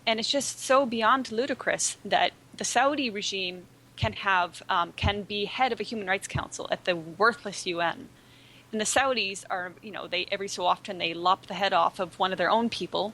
and it's just so beyond ludicrous that the Saudi regime can be head of a Human Rights Council at the worthless UN. And the Saudis are, they every so often they lop the head off of one of their own people.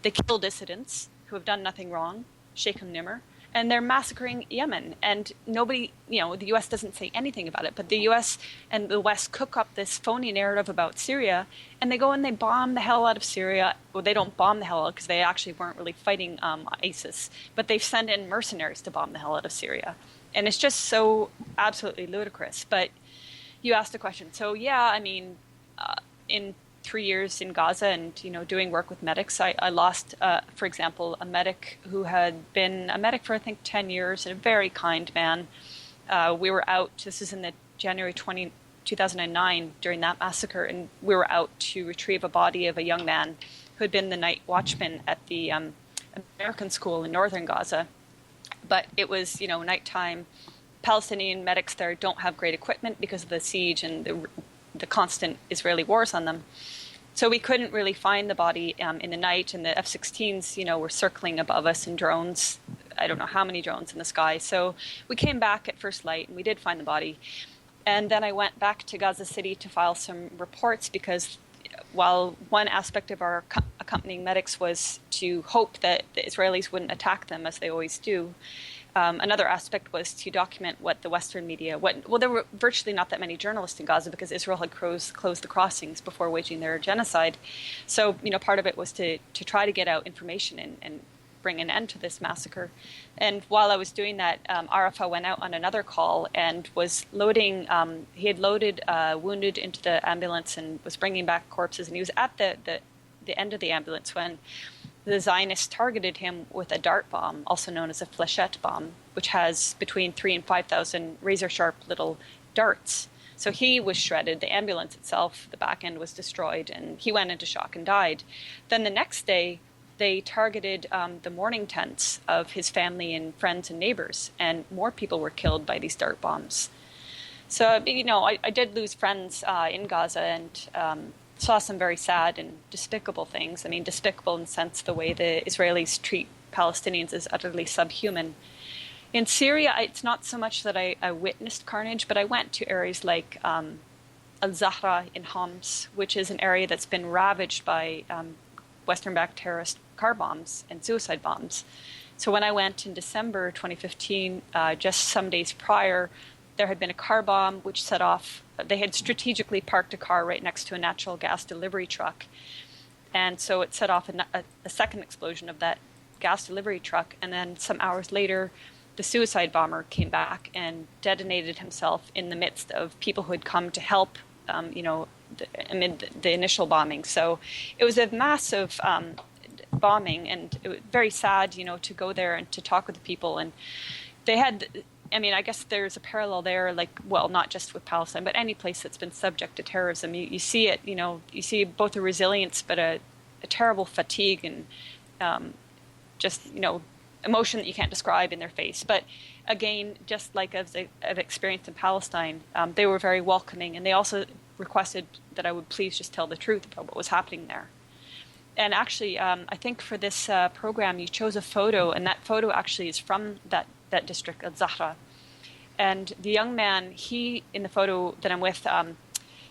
They kill dissidents who have done nothing wrong, Sheikh Nimr, and they're massacring Yemen. And nobody, the U.S. doesn't say anything about it, but the U.S. and the West cook up this phony narrative about Syria, and they go and they bomb the hell out of Syria. Well, they don't bomb the hell out because they actually weren't really fighting ISIS, but they send in mercenaries to bomb the hell out of Syria. And it's just so absolutely ludicrous. But you asked a question. So, yeah, I mean, in 3 years in Gaza and, doing work with medics, I lost, for example, a medic who had been a medic for, I think, 10 years, and a very kind man. We were out, this is in the January 2009, during that massacre, and we were out to retrieve a body of a young man who had been the night watchman at the American school in northern Gaza. But it was, nighttime. Palestinian medics there don't have great equipment because of the siege and the the constant Israeli wars on them. So we couldn't really find the body in the night, and the F-16s, were circling above us in drones. I don't know how many drones in the sky. So we came back at first light, and we did find the body. And then I went back to Gaza City to file some reports, because while one aspect of our accompanying medics was to hope that the Israelis wouldn't attack them, as they always do, another aspect was to document what the Western media, there were virtually not that many journalists in Gaza, because Israel had closed the crossings before waging their genocide. So, part of it was to try to get out information and bring an end to this massacre. And while I was doing that, Arafat went out on another call and was loading, he had loaded wounded into the ambulance and was bringing back corpses. And he was at the end of the ambulance when the Zionists targeted him with a dart bomb, also known as a flechette bomb, which has between 3,000 and 5,000 razor-sharp little darts. So he was shredded. The ambulance itself, the back end was destroyed, and he went into shock and died. Then the next day, they targeted the mourning tents of his family and friends and neighbors, and more people were killed by these dart bombs. So, I did lose friends in Gaza, and saw some very sad and despicable things. I mean, despicable in the sense the way the Israelis treat Palestinians is utterly subhuman. In Syria, it's not so much that I witnessed carnage, but I went to areas like Al-Zahra in Homs, which is an area that's been ravaged by Western-backed terrorist car bombs and suicide bombs. So when I went in December 2015, just some days prior, there had been a car bomb which set off. They had strategically parked a car right next to a natural gas delivery truck. And so it set off a second explosion of that gas delivery truck. And then some hours later, the suicide bomber came back and detonated himself in the midst of people who had come to help, amid the initial bombing. So it was a massive bombing, and it was very sad, to go there and to talk with the people. And they had, I guess there's a parallel there, not just with Palestine, but any place that's been subject to terrorism. You see it, you see both a resilience, but a terrible fatigue and emotion that you can't describe in their face. But again, just like as I've experienced in Palestine, they were very welcoming, and they also requested that I would please just tell the truth about what was happening there. And actually, I think for this program, you chose a photo, and that photo actually is from that district, Al-Zahra. And the young man, in the photo that I'm with,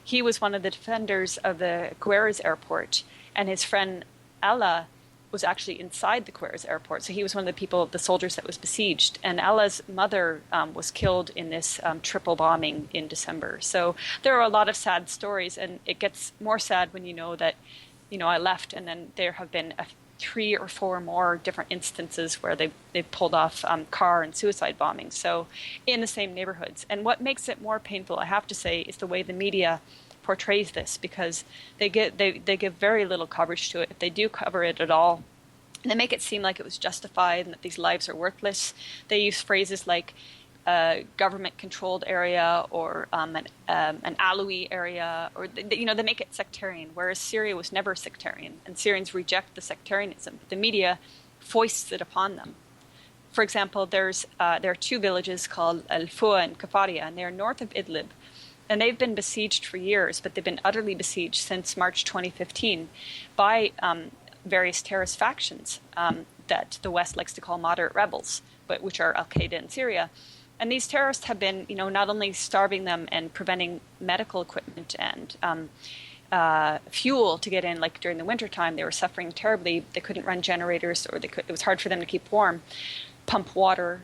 he was one of the defenders of the Querres airport, and his friend Allah was actually inside the Querres airport. So he was one of the soldiers that was besieged. And Allah's mother was killed in this triple bombing in December. So there are a lot of sad stories, and it gets more sad when you know that, I left, and then there have been 3 or 4 more different instances where they've pulled off car and suicide bombings. So in the same neighborhoods. And what makes it more painful, I have to say, is the way the media portrays this, because they give very little coverage to it. If they do cover it at all, they make it seem like it was justified and that these lives are worthless. They use phrases like government-controlled area or an Alawi area, or they make it sectarian, whereas Syria was never sectarian, and Syrians reject the sectarianism. The media foists it upon them. For example, there are 2 villages called Al-Fua and Kafaria, and they are north of Idlib. And they've been besieged for years, but they've been utterly besieged since March 2015 by various terrorist factions that the West likes to call moderate rebels, but which are Al-Qaeda in Syria. And these terrorists have been, not only starving them and preventing medical equipment and fuel to get in, like during the wintertime, they were suffering terribly. They couldn't run generators, or it was hard for them to keep warm, pump water,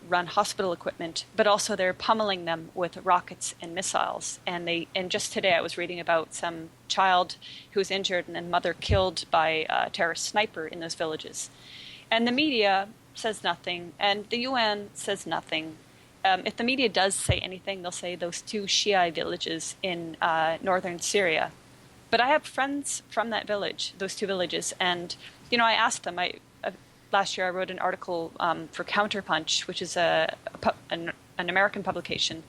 run hospital equipment, but also they're pummeling them with rockets and missiles. And just today I was reading about some child who was injured and then mother killed by a terrorist sniper in those villages. And the media says nothing, and the UN says nothing. If the media does say anything, they'll say those 2 Shia villages in northern Syria. But I have friends from that village, those 2 villages, and I asked them. Last year I wrote an article for Counterpunch, which is an American publication,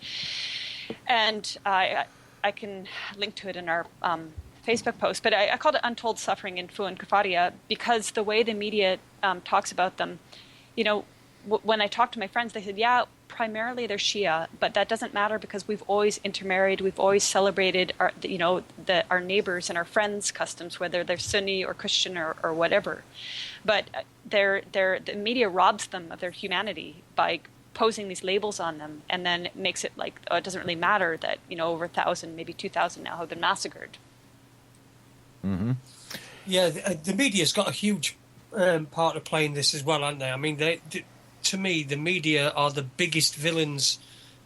and I can link to it in our Facebook post. But I called it Untold Suffering in Fu and Kafaria because the way the media talks about them, when I talked to my friends, they said, yeah, primarily they're Shia, but that doesn't matter because we've always intermarried. We've always celebrated our neighbors and our friends' customs, whether they're Sunni or Christian or whatever. But the media robs them of their humanity by posing these labels on them, and then makes it like, it doesn't really matter that over 1,000, maybe 2,000 now have been massacred.
Mm-hmm.
Yeah, the media's got a huge part to play in this as well, aren't they? I mean, to me, the media are the biggest villains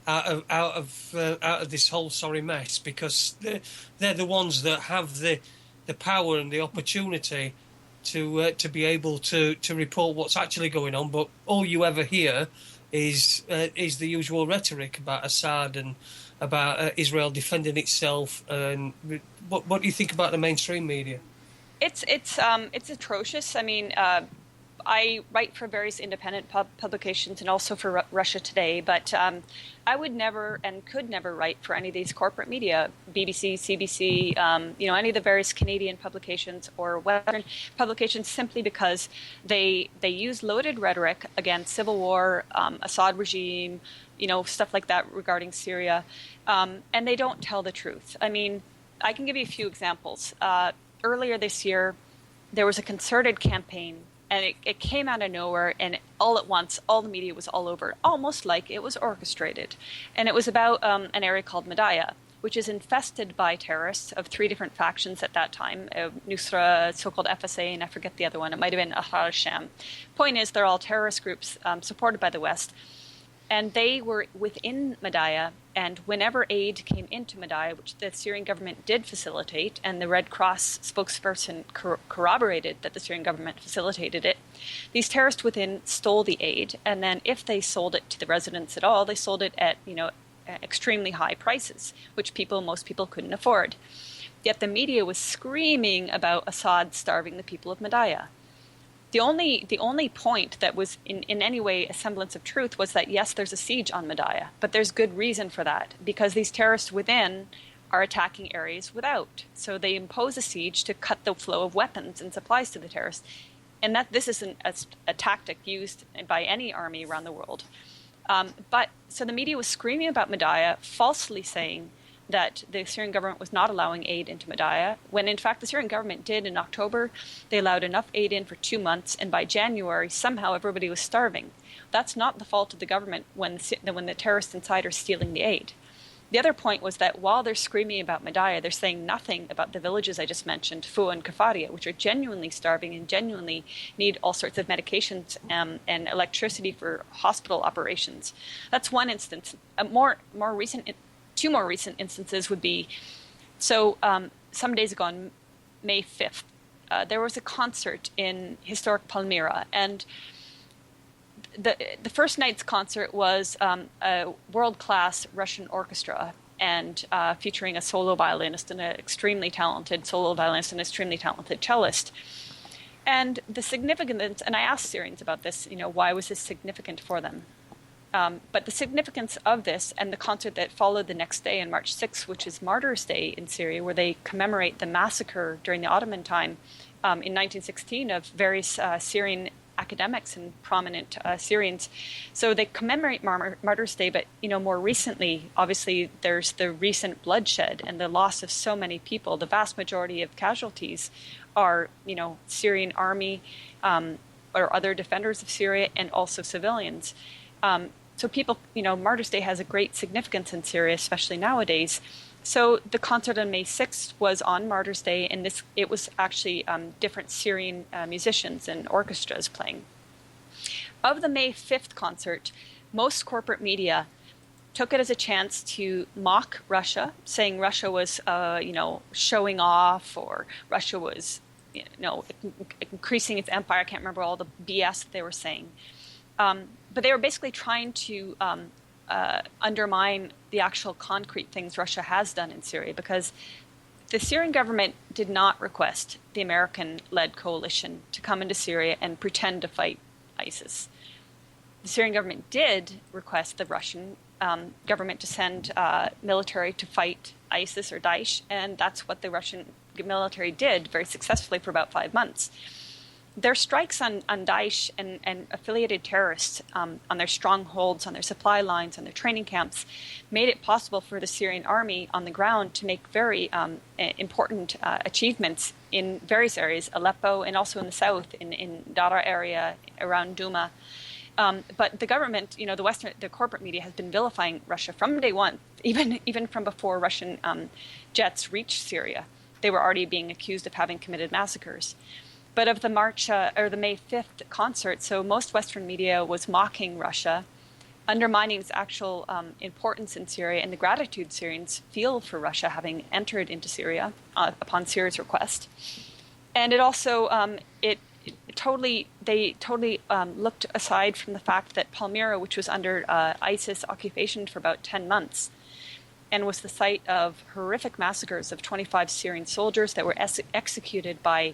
out of this whole sorry mess, because they're the ones that have the power and the opportunity to be able to report what's actually going on. But all you ever hear is the usual rhetoric about Assad and about Israel defending itself. And what do you think about the mainstream media?
It's atrocious. I mean, I write for various independent publications and also for Russia Today, but I would never and could never write for any of these corporate media, BBC, CBC, any of the various Canadian publications or Western publications, simply because they use loaded rhetoric against civil war, Assad regime, stuff like that regarding Syria, and they don't tell the truth. I mean, I can give you a few examples. Earlier this year, there was a concerted campaign, and it came out of nowhere, and all at once, all the media was all over it, almost like it was orchestrated. And it was about an area called Madaya, which is infested by terrorists of 3 different factions at that time, Nusra, so-called FSA, and I forget the other one. It might have been Ahrar al-Sham. Point is, they're all terrorist groups supported by the West. And they were within Madaya, and whenever aid came into Madaya, which the Syrian government did facilitate, and the Red Cross spokesperson corroborated that the Syrian government facilitated it, these terrorists within stole the aid, and then if they sold it to the residents at all, they sold it at extremely high prices, which most people couldn't afford. Yet the media was screaming about Assad starving the people of Madaya. The only point that was in any way a semblance of truth was that, yes, there's a siege on Madaya, but there's good reason for that, because these terrorists within are attacking areas without. So they impose a siege to cut the flow of weapons and supplies to the terrorists. And that this isn't a tactic used by any army around the world. So the media was screaming about Madaya, falsely saying that the Syrian government was not allowing aid into Madaya, when in fact the Syrian government did in October. They allowed enough aid in for 2 months, and by January somehow everybody was starving. That's not the fault of the government when the terrorists inside are stealing the aid. The other point was that while they're screaming about Madaya, they're saying nothing about the villages I just mentioned, Fua and Kafaria, which are genuinely starving and genuinely need all sorts of medications and electricity for hospital operations. That's one instance. Two more recent instances would be, some days ago on May 5th, there was a concert in historic Palmyra, and the first night's concert was a world-class Russian orchestra, and featuring a solo violinist and an extremely talented solo violinist and an extremely talented cellist. And the significance, and I asked Syrians about this, why was this significant for them? But the significance of this and the concert that followed the next day on March 6th, which is Martyrs' Day in Syria, where they commemorate the massacre during the Ottoman time in 1916 of various Syrian academics and prominent Syrians. So they commemorate Martyrs' Day, but more recently, obviously, there's the recent bloodshed and the loss of so many people. The vast majority of casualties are, Syrian army or other defenders of Syria, and also civilians. So people, Martyrs' Day has a great significance in Syria, especially nowadays. So the concert on May 6th was on Martyrs' Day, and it was actually different Syrian musicians and orchestras playing. Of the May 5th concert, most corporate media took it as a chance to mock Russia, saying Russia was, showing off, or Russia was, increasing its empire. I can't remember all the BS that they were saying. But they were basically trying to undermine the actual concrete things Russia has done in Syria, because the Syrian government did not request the American-led coalition to come into Syria and pretend to fight ISIS. The Syrian government did request the Russian government to send military to fight ISIS or Daesh, and that's what the Russian military did very successfully for about 5 months. their strikes on Daesh and affiliated terrorists on their strongholds, on their supply lines, on their training camps, made it possible for the Syrian army on the ground to make very important achievements in various areas, Aleppo and also in the south, in Dara area, around Douma. But the government, the corporate media has been vilifying Russia from day one, even from before Russian jets reached Syria. They were already being accused of having committed massacres. But of the the May 5th concert, so most Western media was mocking Russia, undermining its actual importance in Syria and the gratitude Syrians feel for Russia having entered into Syria upon Syria's request. And it also they totally looked aside from the fact that Palmyra, which was under ISIS occupation for about 10 months, and was the site of horrific massacres of 25 Syrian soldiers that were executed by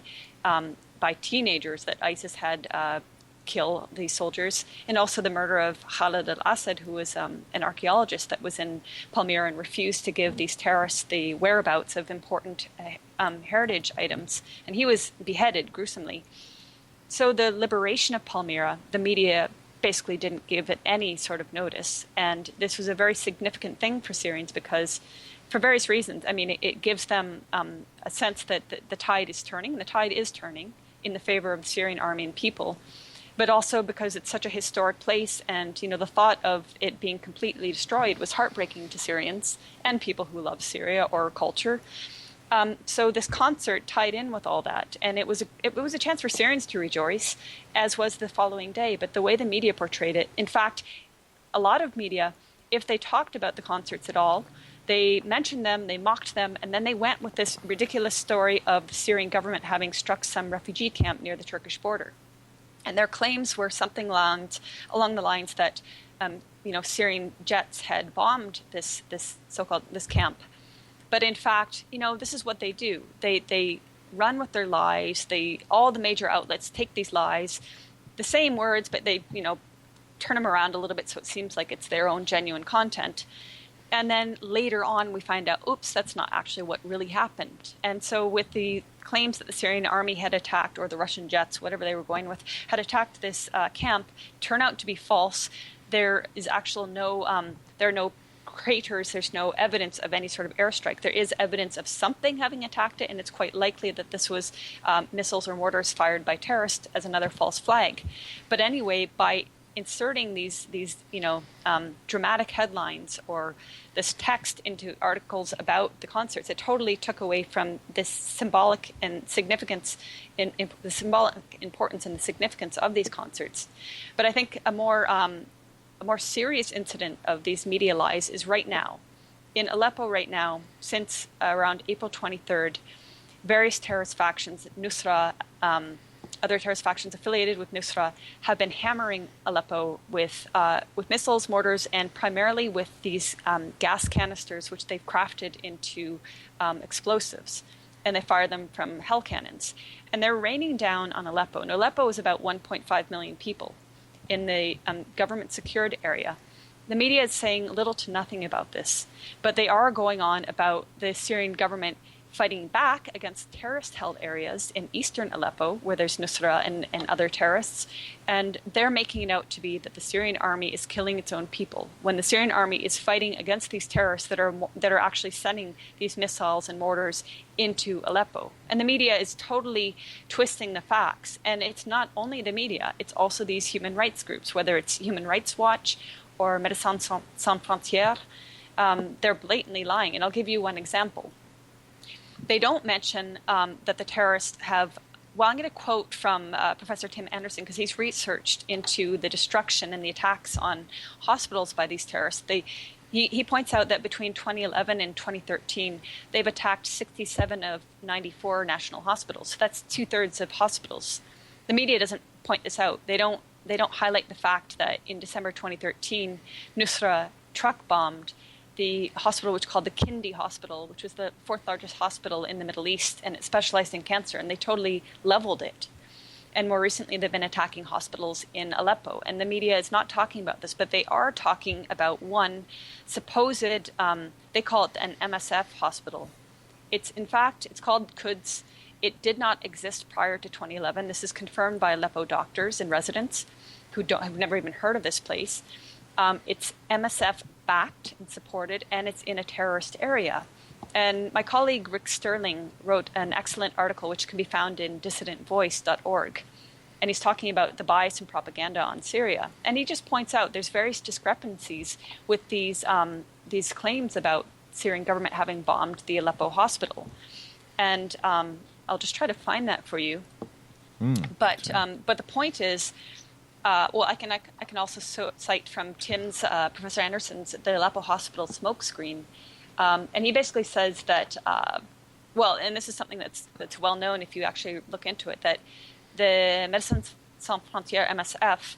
teenagers that ISIS had kill these soldiers, and also the murder of Khalid al-Assad, who was an archaeologist that was in Palmyra and refused to give these terrorists the whereabouts of important heritage items, and he was beheaded gruesomely. So the liberation of Palmyra, the media basically didn't give it any sort of notice, and this was a very significant thing for Syrians because, for various reasons, I mean, it gives them a sense that the tide is turning, and the tide is turning in the favor of the Syrian army and people, but also because it's such a historic place, and the thought of it being completely destroyed was heartbreaking to Syrians and people who love Syria or culture. So this concert tied in with all that, and it was a chance for Syrians to rejoice, as was the following day. But the way the media portrayed it, in fact, a lot of media, if they talked about the concerts at all, they mentioned them, they mocked them, and then they went with this ridiculous story of the Syrian government having struck some refugee camp near the Turkish border. And their claims were something along the lines that, Syrian jets had bombed this camp. But in fact, this is what they do. They run with their lies. All the major outlets take these lies, the same words, but they, turn them around a little bit so it seems like it's their own genuine content. And then later on, we find out, oops, that's not actually what really happened. And so with the claims that the Syrian army had attacked, or the Russian jets, whatever they were going with, had attacked this camp, turn out to be false. There is there are no craters, there's no evidence of any sort of airstrike. There is evidence of something having attacked it, and it's quite likely that this was missiles or mortars fired by terrorists as another false flag. But anyway, by inserting these dramatic headlines or this text into articles about the concerts, it totally took away from this symbolic and significance, in the symbolic importance and the significance of these concerts. But I think a more serious incident of these media lies is right now. In Aleppo right now, since around April 23rd, various terrorist factions, Nusra, other terrorist factions affiliated with Nusra, have been hammering Aleppo with missiles, mortars, and primarily with these gas canisters, which they've crafted into explosives. And they fire them from hell cannons. And they're raining down on Aleppo. And Aleppo is about 1.5 million people in the government-secured area. The media is saying little to nothing about this, but they are going on about the Syrian government fighting back against terrorist-held areas in eastern Aleppo, where there's Nusra and other terrorists, and they're making it out to be that the Syrian army is killing its own people, when the Syrian army is fighting against these terrorists that are actually sending these missiles and mortars into Aleppo. And the media is totally twisting the facts, and it's not only the media, it's also these human rights groups, whether it's Human Rights Watch or Médecins Sans Frontières. They're blatantly lying, and I'll give you one example. They don't mention that the terrorists have, well, I'm going to quote from Professor Tim Anderson, because he's researched into the destruction and the attacks on hospitals by these terrorists. He points out that between 2011 and 2013, they've attacked 67 of 94 national hospitals. So that's 2/3 of hospitals. The media doesn't point this out. They don't highlight the fact that in December 2013, Nusra truck bombed the hospital, which is called the Kindi Hospital, which was the 4th largest hospital in the Middle East, and it specialized in cancer, and they totally leveled it. And more recently, they've been attacking hospitals in Aleppo, and the media is not talking about this, but they are talking about one supposed, they call it an MSF hospital. It's called Quds. It did not exist prior to 2011. This is confirmed by Aleppo doctors and residents who have never even heard of this place. It's MSF backed and supported, and it's in a terrorist area. And my colleague Rick Sterling wrote an excellent article which can be found in dissidentvoice.org. And he's talking about the bias and propaganda on Syria. And he just points out there's various discrepancies with these claims about Syrian government having bombed the Aleppo hospital. And I'll just try to find that for you. But the point is, I can also cite from Tim's Professor Anderson's the Aleppo Hospital smokescreen, and he basically says that and this is something that's well known if you actually look into it, that the Médecins Sans Frontières (MSF)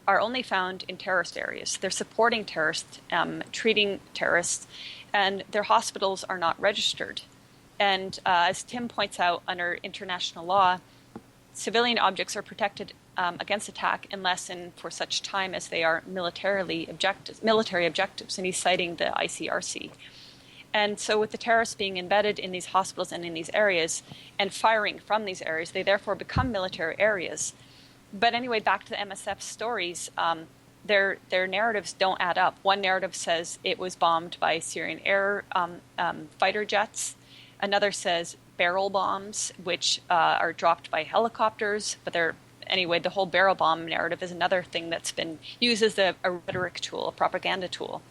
are only found in terrorist areas. They're supporting terrorists, treating terrorists, and their hospitals are not registered. And as Tim points out, under international law, civilian objects are protected against attack unless and for such time as they are military objectives, and he's citing the ICRC. And so with the terrorists being embedded in these hospitals and in these areas and firing from these areas, they therefore become military areas. But anyway, back to the MSF stories, their narratives don't add up. One narrative says it was bombed by Syrian air fighter jets. Another says barrel bombs, which are dropped by helicopters, but the whole barrel bomb narrative is another thing that's been used as a rhetoric tool, a propaganda tool.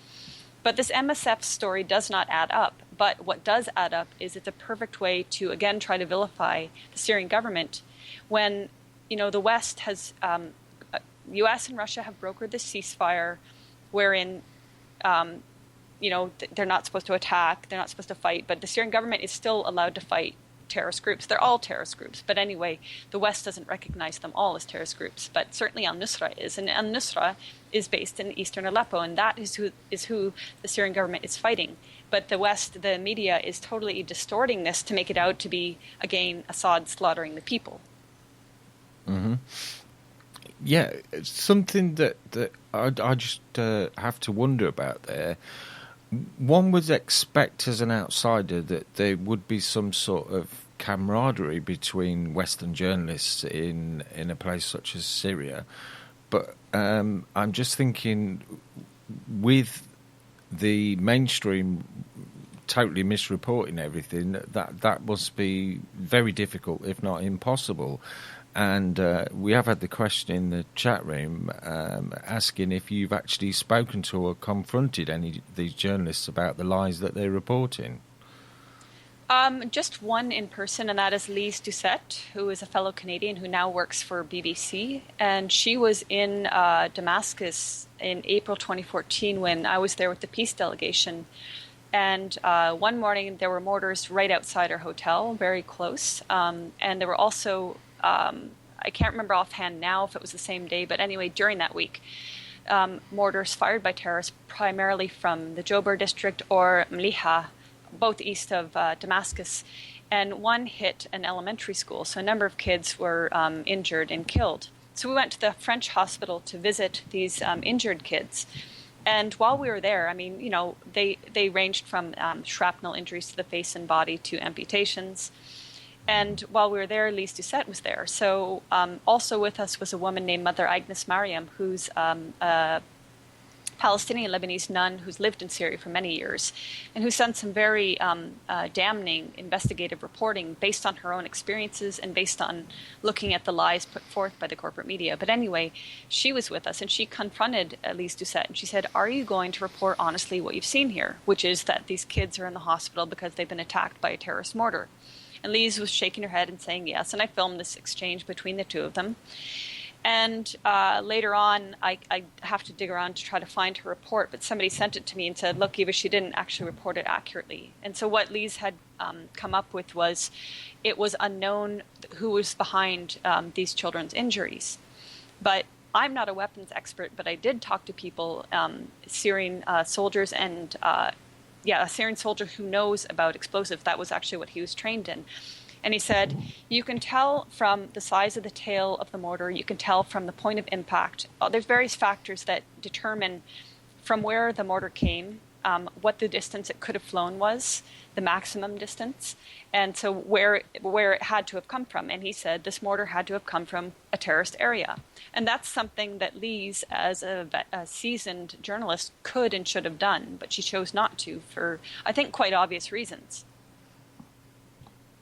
But this MSF story does not add up. But what does add up is it's a perfect way to, again, try to vilify the Syrian government when, the West has, U.S. and Russia have brokered this ceasefire wherein, they're not supposed to attack, they're not supposed to fight, but the Syrian government is still allowed to fight terrorist groups. They're all terrorist groups. But anyway, the West doesn't recognize them all as terrorist groups. But certainly al-Nusra is. And al-Nusra is based in eastern Aleppo, and that is who the Syrian government is fighting. But the West, the media, is totally distorting this to make it out to be, again, Assad slaughtering the people.
Mm-hmm. Yeah, something that I just have to wonder about there. One would expect as an outsider that there would be some sort of camaraderie between Western journalists in a place such as Syria. But I'm just thinking with the mainstream totally misreporting everything, that must be very difficult, if not impossible. And we have had the question in the chat room asking if you've actually spoken to or confronted any of these journalists about the lies that they're reporting.
Just one in person, and that is Lise Doucette, who is a fellow Canadian who now works for BBC. And she was in Damascus in April 2014 when I was there with the peace delegation. And one morning there were mortars right outside our hotel, very close. And there were also... I can't remember offhand now if it was the same day, but anyway, during that week, mortars fired by terrorists primarily from the Jobar district or Mliha, both east of Damascus, and one hit an elementary school. So a number of kids were injured and killed. So we went to the French hospital to visit these injured kids. And while we were there, they ranged from shrapnel injuries to the face and body to amputations. And while we were there, Lise Doucette was there. So also with us was a woman named Mother Agnes Mariam, who's a Palestinian Lebanese nun who's lived in Syria for many years and who's done some very damning investigative reporting based on her own experiences and based on looking at the lies put forth by the corporate media. But anyway, she was with us and she confronted Lise Doucette and she said, "Are you going to report honestly what you've seen here, which is that these kids are in the hospital because they've been attacked by a terrorist mortar?" And Lise was shaking her head and saying yes. And I filmed this exchange between the two of them. And later on, I have to dig around to try to find her report. But somebody sent it to me and said, "Look, Eva, she didn't actually report it accurately." And so what Lise had come up with was it was unknown who was behind these children's injuries. But I'm not a weapons expert, but I did talk to people, Syrian soldiers and a Syrian soldier who knows about explosives. That was actually what he was trained in. And he said, you can tell from the size of the tail of the mortar, you can tell from the point of impact. There's various factors that determine from where the mortar came, what the distance it could have flown was. the maximum distance. And so where it had to have come from. And he said this mortar had to have come from a terrorist area. And that's something that Lise, as a seasoned journalist, could and should have done, but she chose not to for, I think, quite obvious reasons.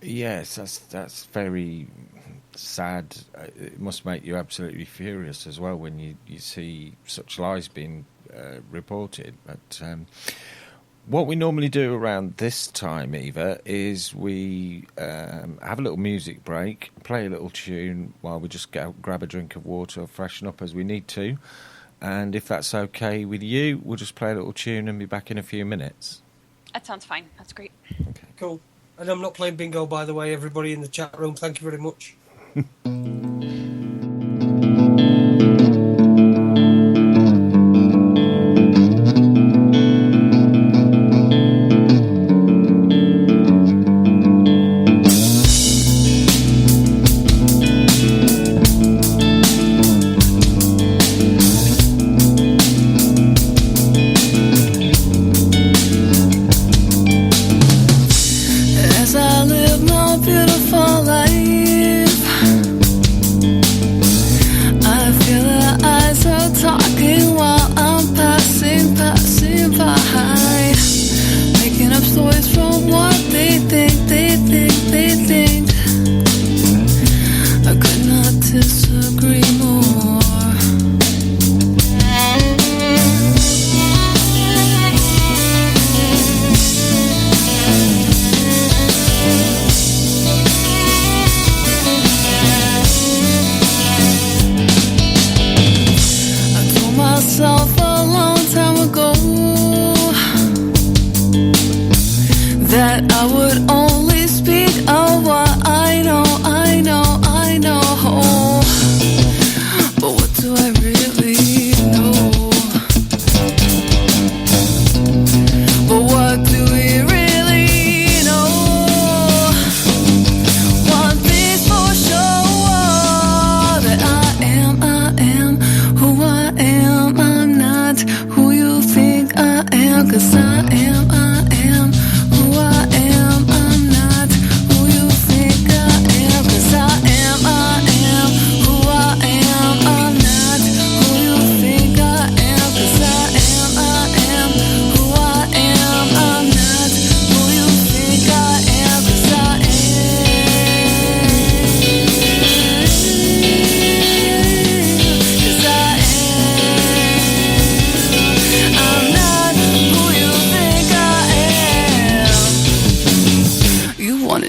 Yes, that's very sad. It must make you absolutely furious as well when you see such lies being reported. But what we normally do around this time, Eva, is we have a little music break, play a little tune while we just grab a drink of water or freshen up as we need to. And if that's okay with you, we'll just play a little tune and be back in a few minutes.
That sounds fine. That's great.
Okay.
Cool. And I'm not playing bingo, by the way, everybody in the chat room. Thank you very much.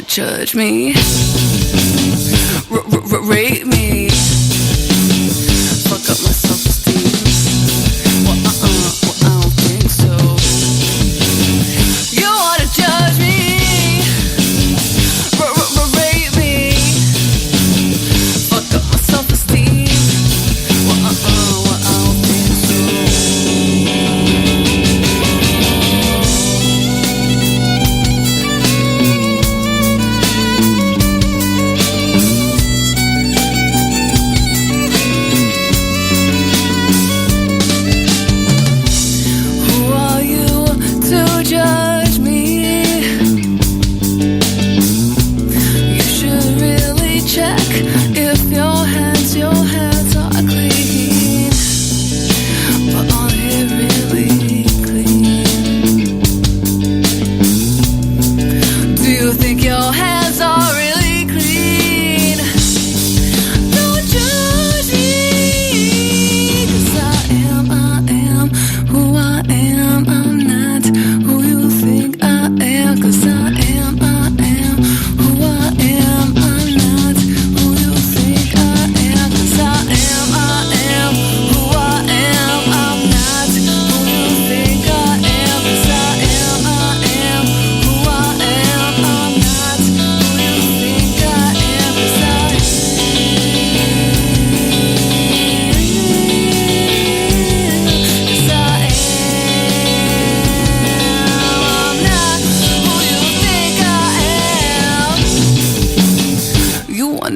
Judge me, rate me, fuck up my self-esteem. Well, I don't think so. You wanna judge me, rate me, fuck up my self-esteem. Well, I don't think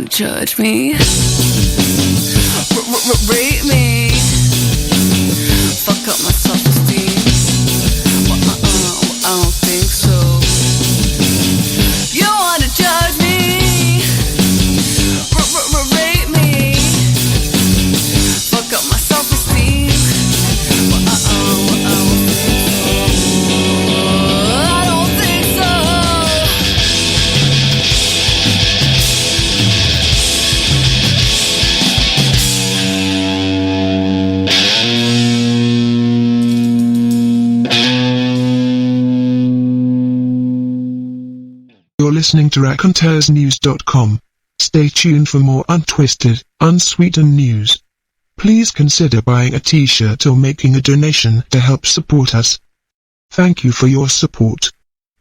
judge me, rate me, fuck up my self-esteem. Well, I don't think so.
listening to RaconteursNews.com. Stay tuned for more untwisted, unsweetened news. Please consider buying a t-shirt or making a donation to help support us. Thank you for your support.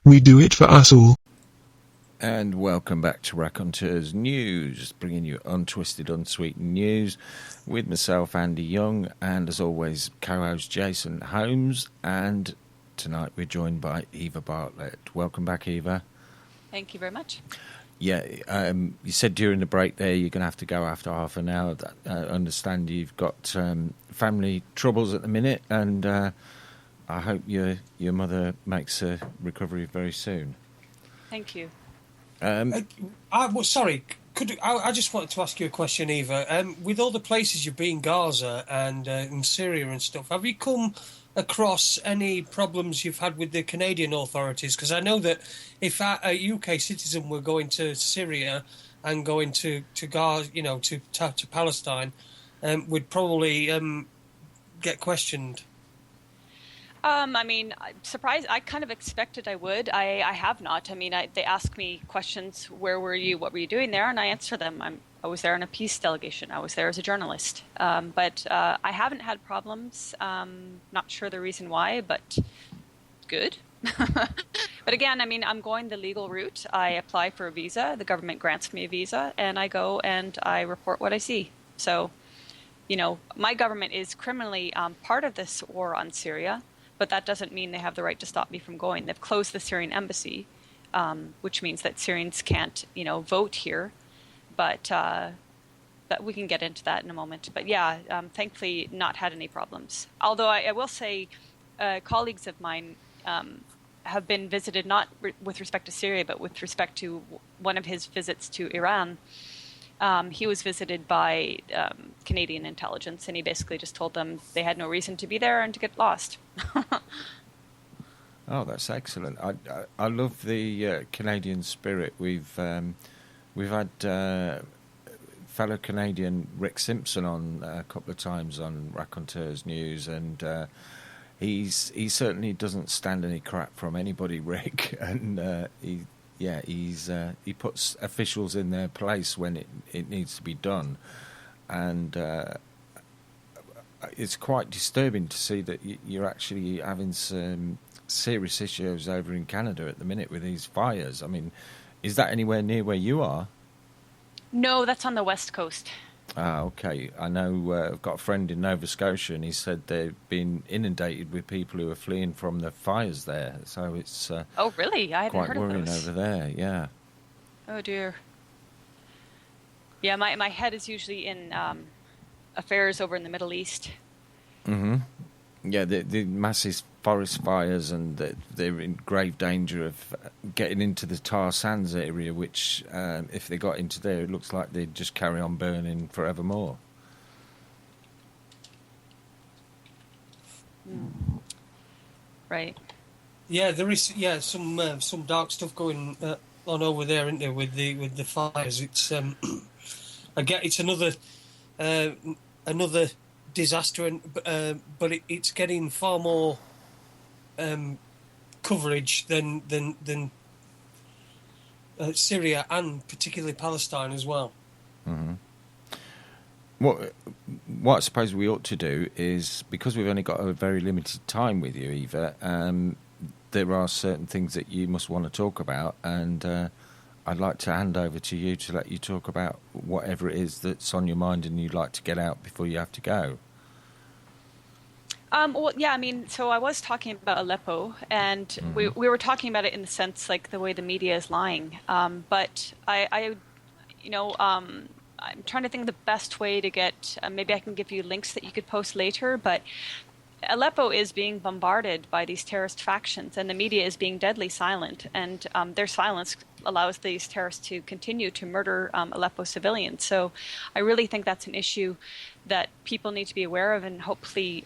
We do it for us all.
And welcome back to Raconteurs News, bringing you untwisted, unsweetened news with myself, Andy Young, and as always, co-host Jason Holmes. And tonight we're joined by Eva Bartlett. Welcome back, Eva.
Thank you very much.
Yeah, you said during the break there you're going to have to go after half an hour. I understand you've got family troubles at the minute, and I hope your mother makes a recovery very soon.
Thank you.
Sorry, I just wanted to ask you a question, Eva. With all the places you've been, Gaza and in Syria and stuff, have you come across any problems you've had with the Canadian authorities? Because I know that if a UK citizen were going to Syria and going to Gaza, to Palestine, would probably get questioned.
Surprised. I kind of expected I would. I have not. They ask me questions. Where were you? What were you doing there? And I answer them. I was there in a peace delegation. I was there as a journalist. But I haven't had problems. Not sure the reason why, but good. But again, I'm going the legal route. I apply for a visa. The government grants me a visa, and I go and I report what I see. So, my government is criminally part of this war on Syria. But that doesn't mean they have the right to stop me from going. They've closed the Syrian embassy, which means that Syrians can't, vote here. But we can get into that in a moment. But yeah, thankfully not had any problems. Although I will say colleagues of mine have been visited, not with respect to Syria, but with respect to one of his visits to Iran. He was visited by Canadian intelligence, and he basically just told them they had no reason to be there and to get lost.
Oh, that's excellent. I love the Canadian spirit. We've had fellow Canadian Rick Simpson on a couple of times on Raconteurs News, and he certainly doesn't stand any crap from anybody, Rick, and he puts officials in their place when it needs to be done, and it's quite disturbing to see that you're actually having some serious issues over in Canada at the minute with these fires. Is that anywhere near where you are?
No, that's on the West Coast.
Ah, okay. I know I've got a friend in Nova Scotia, and he said they've been inundated with people who are fleeing from the fires there. So it's
oh, really? I haven't
quite
heard of
worrying
those.
over there, yeah.
Oh, dear. Yeah, my head is usually in affairs over in the Middle East.
Mm-hmm. Yeah, the massive forest fires, and they're in grave danger of getting into the tar sands area, which, if they got into there, it looks like they'd just carry on burning forevermore.
Right.
Yeah, there is some dark stuff going on over there, isn't there, with the fires? It's again, it's another disaster, but it's getting far more coverage than Syria, and particularly Palestine as well.
Mm-hmm. What I suppose we ought to do is, because we've only got a very limited time with you, Eva, there are certain things that you must want to talk about, and I'd like to hand over to you to let you talk about whatever it is that's on your mind and you'd like to get out before you have to go.
Well, yeah, so I was talking about Aleppo, and we were talking about it in the sense like the way the media is lying. But I'm trying to think of the best way to get, maybe I can give you links that you could post later, but Aleppo is being bombarded by these terrorist factions, and the media is being deadly silent, and their silence allows these terrorists to continue to murder Aleppo civilians. So I really think that's an issue that people need to be aware of, and hopefully,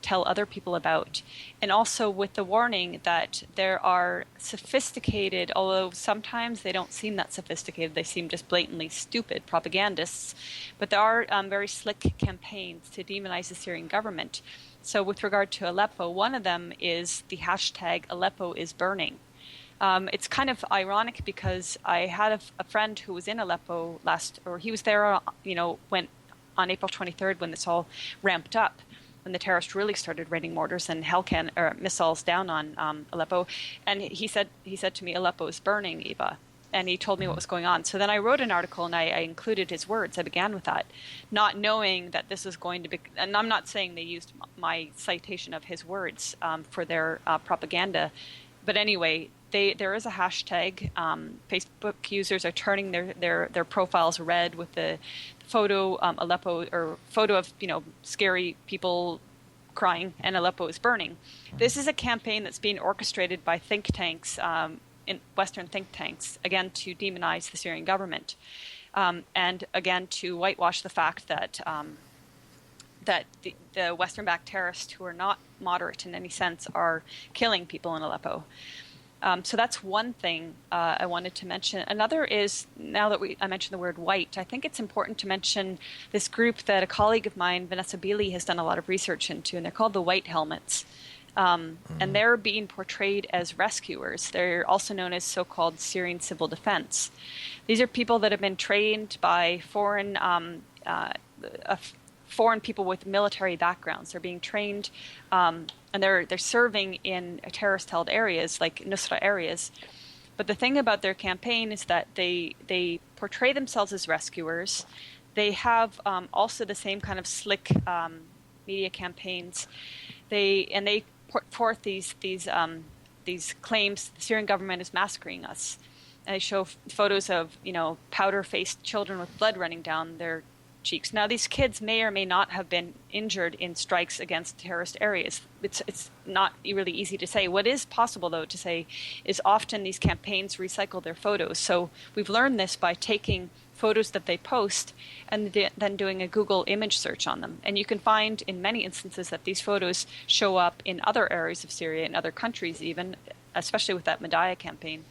tell other people about. And also with the warning that there are sophisticated, although sometimes they don't seem that sophisticated, they seem just blatantly stupid propagandists, but there are very slick campaigns to demonize the Syrian government. So with regard to Aleppo, one of them is the hashtag Aleppo is burning. It's kind of ironic because I had a friend who was in Aleppo he was there, when on April 23rd when this all ramped up, when the terrorists really started raining mortars and missiles down on Aleppo, and he said to me, "Aleppo is burning, Eva." And he told me what was going on. So then I wrote an article and I included his words. I began with that, not knowing that this was going to be, and I'm not saying they used my citation of his words for their propaganda. But anyway, there is a hashtag. Facebook users are turning their profiles red with the photo Aleppo, or photo of scary people crying, and Aleppo is burning. This is a campaign that's being orchestrated by think tanks, in Western think tanks, again to demonize the Syrian government, and again to whitewash the fact that the Western-backed terrorists, who are not moderate in any sense, are killing people in Aleppo. So that's one thing I wanted to mention. Another is, now that I mentioned the word white, I think it's important to mention this group that a colleague of mine, Vanessa Beeley, has done a lot of research into, and they're called the White Helmets. And they're being portrayed as rescuers. They're also known as so-called Syrian civil defense. These are people that have been trained by foreign people with military backgrounds. They're being trained, and they're serving in terrorist-held areas like Nusra areas. But the thing about their campaign is that they portray themselves as rescuers. They have also the same kind of slick media campaigns. They put forth these claims: the Syrian government is massacring us. And they show photos of powder-faced children with blood running down their cheeks. Now, these kids may or may not have been injured in strikes against terrorist areas. It's not really easy to say. What is possible, though, to say is often these campaigns recycle their photos. So we've learned this by taking photos that they post and then doing a Google image search on them. And you can find in many instances that these photos show up in other areas of Syria, in other countries even, especially with that Medaya campaign.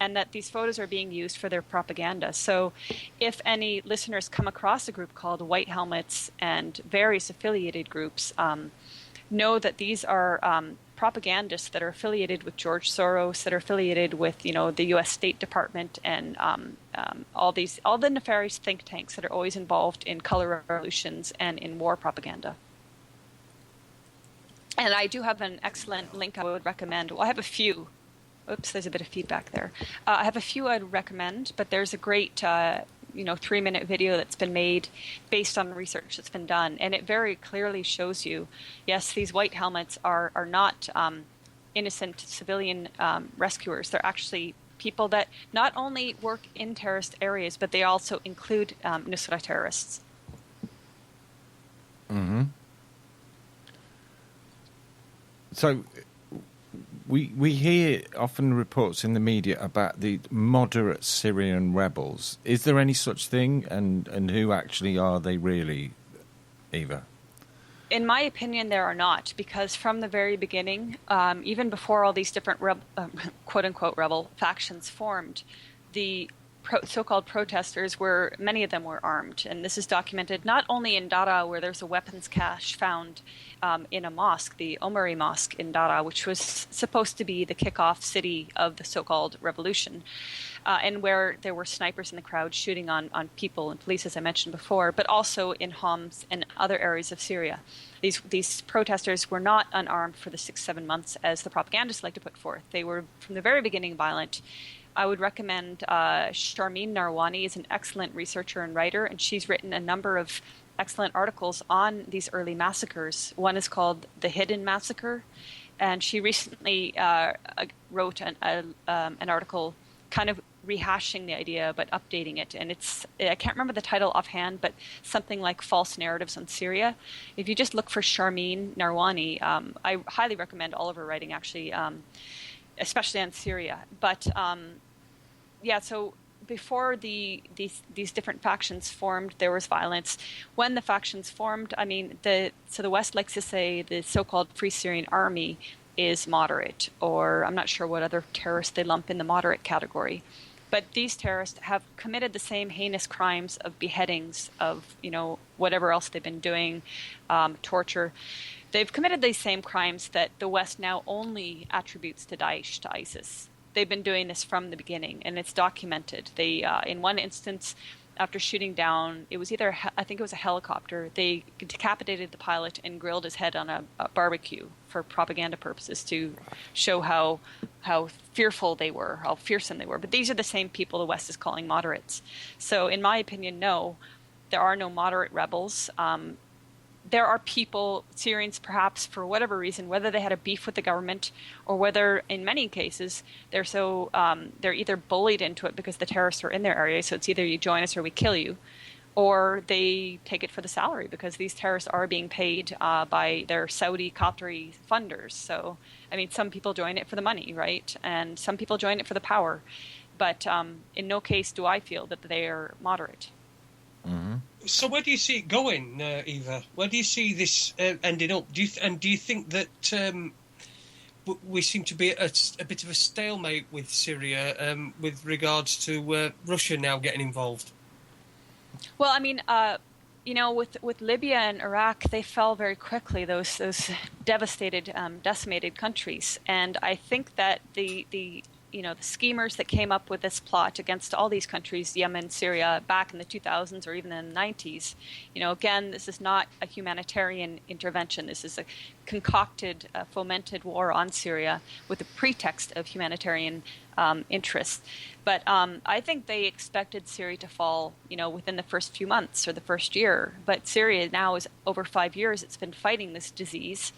And that these photos are being used for their propaganda. So if any listeners come across a group called White Helmets and various affiliated groups, know that these are propagandists that are affiliated with George Soros, that are affiliated with the U.S. State Department, and all the nefarious think tanks that are always involved in color revolutions and in war propaganda. And I do have an excellent link I would recommend. Well, I have a few. Oops, there's a bit of feedback there. I have a few I'd recommend, but there's a great 3-minute video that's been made based on research that's been done, and it very clearly shows you, yes, these white helmets are not innocent civilian rescuers. They're actually people that not only work in terrorist areas, but they also include Nusra terrorists.
Mm-hmm. So we hear often reports in the media about the moderate Syrian rebels. Is there any such thing, and who actually are they really, Eva?
In my opinion, there are not, because from the very beginning, even before all these different quote-unquote rebel factions formed, the so-called protesters many of them were armed. And this is documented not only in Dara, where there's a weapons cache found in a mosque, the Omari Mosque in Dara, which was supposed to be the kickoff city of the so-called revolution, and where there were snipers in the crowd shooting on people and police, as I mentioned before, but also in Homs and other areas of Syria. These protesters were not unarmed for the 6-7 months, as the propagandists like to put forth. They were, from the very beginning, violent. I would recommend Sharmeen Narwani is an excellent researcher and writer, and she's written a number of excellent articles on these early massacres. One is called The Hidden Massacre, and she recently wrote an article kind of rehashing the idea but updating it. And I can't remember the title offhand, but something like False Narratives on Syria. If you just look for Sharmeen Narwani, I highly recommend all of her writing, actually, especially on Syria. But so before these different factions formed, there was violence. When the factions formed, the West likes to say the so-called Free Syrian Army is moderate, or I'm not sure what other terrorists they lump in the moderate category. But these terrorists have committed the same heinous crimes of beheadings, of, whatever else they've been doing, torture. They've committed these same crimes that the West now only attributes to Daesh, to ISIS. They've been doing this from the beginning, and it's documented. They, in one instance, after shooting down, I think it was a helicopter, they decapitated the pilot and grilled his head on a barbecue for propaganda purposes to show how fearful they were, how fearsome they were. But these are the same people the West is calling moderates. So in my opinion, no, there are no moderate rebels. There are people, Syrians perhaps, for whatever reason, whether they had a beef with the government or whether, in many cases, they're either bullied into it because the terrorists are in their area, so it's either you join us or we kill you, or they take it for the salary because these terrorists are being paid by their Saudi, Qatari funders. So, some people join it for the money, right? And some people join it for the power. But in no case do I feel that they are moderate.
Mm-hmm.
So where do you see it going, Eva? Where do you see this ending up? Do you think that we seem to be at a bit of a stalemate with Syria with regards to Russia now getting involved?
Well, with Libya and Iraq, they fell very quickly. Those devastated, decimated countries, and I think that the schemers that came up with this plot against all these countries, Yemen, Syria, back in the 2000s or even in the 90s, again, this is not a humanitarian intervention. This is a concocted, fomented war on Syria with the pretext of humanitarian interests. But I think they expected Syria to fall, within the first few months or the first year. But Syria now is over 5 years. It's been fighting this disease.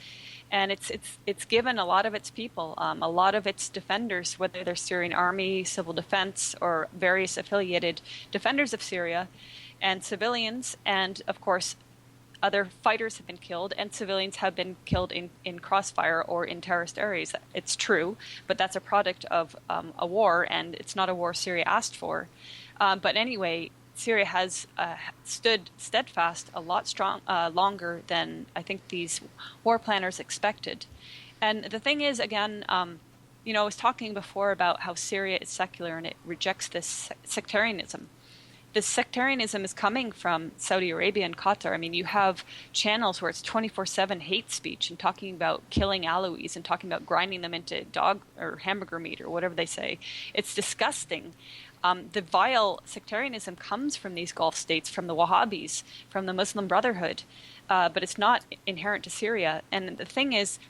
And it's given a lot of its people, a lot of its defenders, whether they're Syrian army, civil defense, or various affiliated defenders of Syria, and civilians, and of course, other fighters have been killed, and civilians have been killed in crossfire or in terrorist areas. It's true, but that's a product of a war, and it's not a war Syria asked for. But anyway, Syria has stood steadfast a lot longer than I think these war planners expected. And the thing is, again, I was talking before about how Syria is secular and it rejects this sectarianism. This sectarianism is coming from Saudi Arabia and Qatar. You have channels where it's 24/7 hate speech and talking about killing Alawis and talking about grinding them into dog or hamburger meat or whatever they say. It's disgusting. The vile sectarianism comes from these Gulf states, from the Wahhabis, from the Muslim Brotherhood, but it's not inherent to Syria. And the thing is,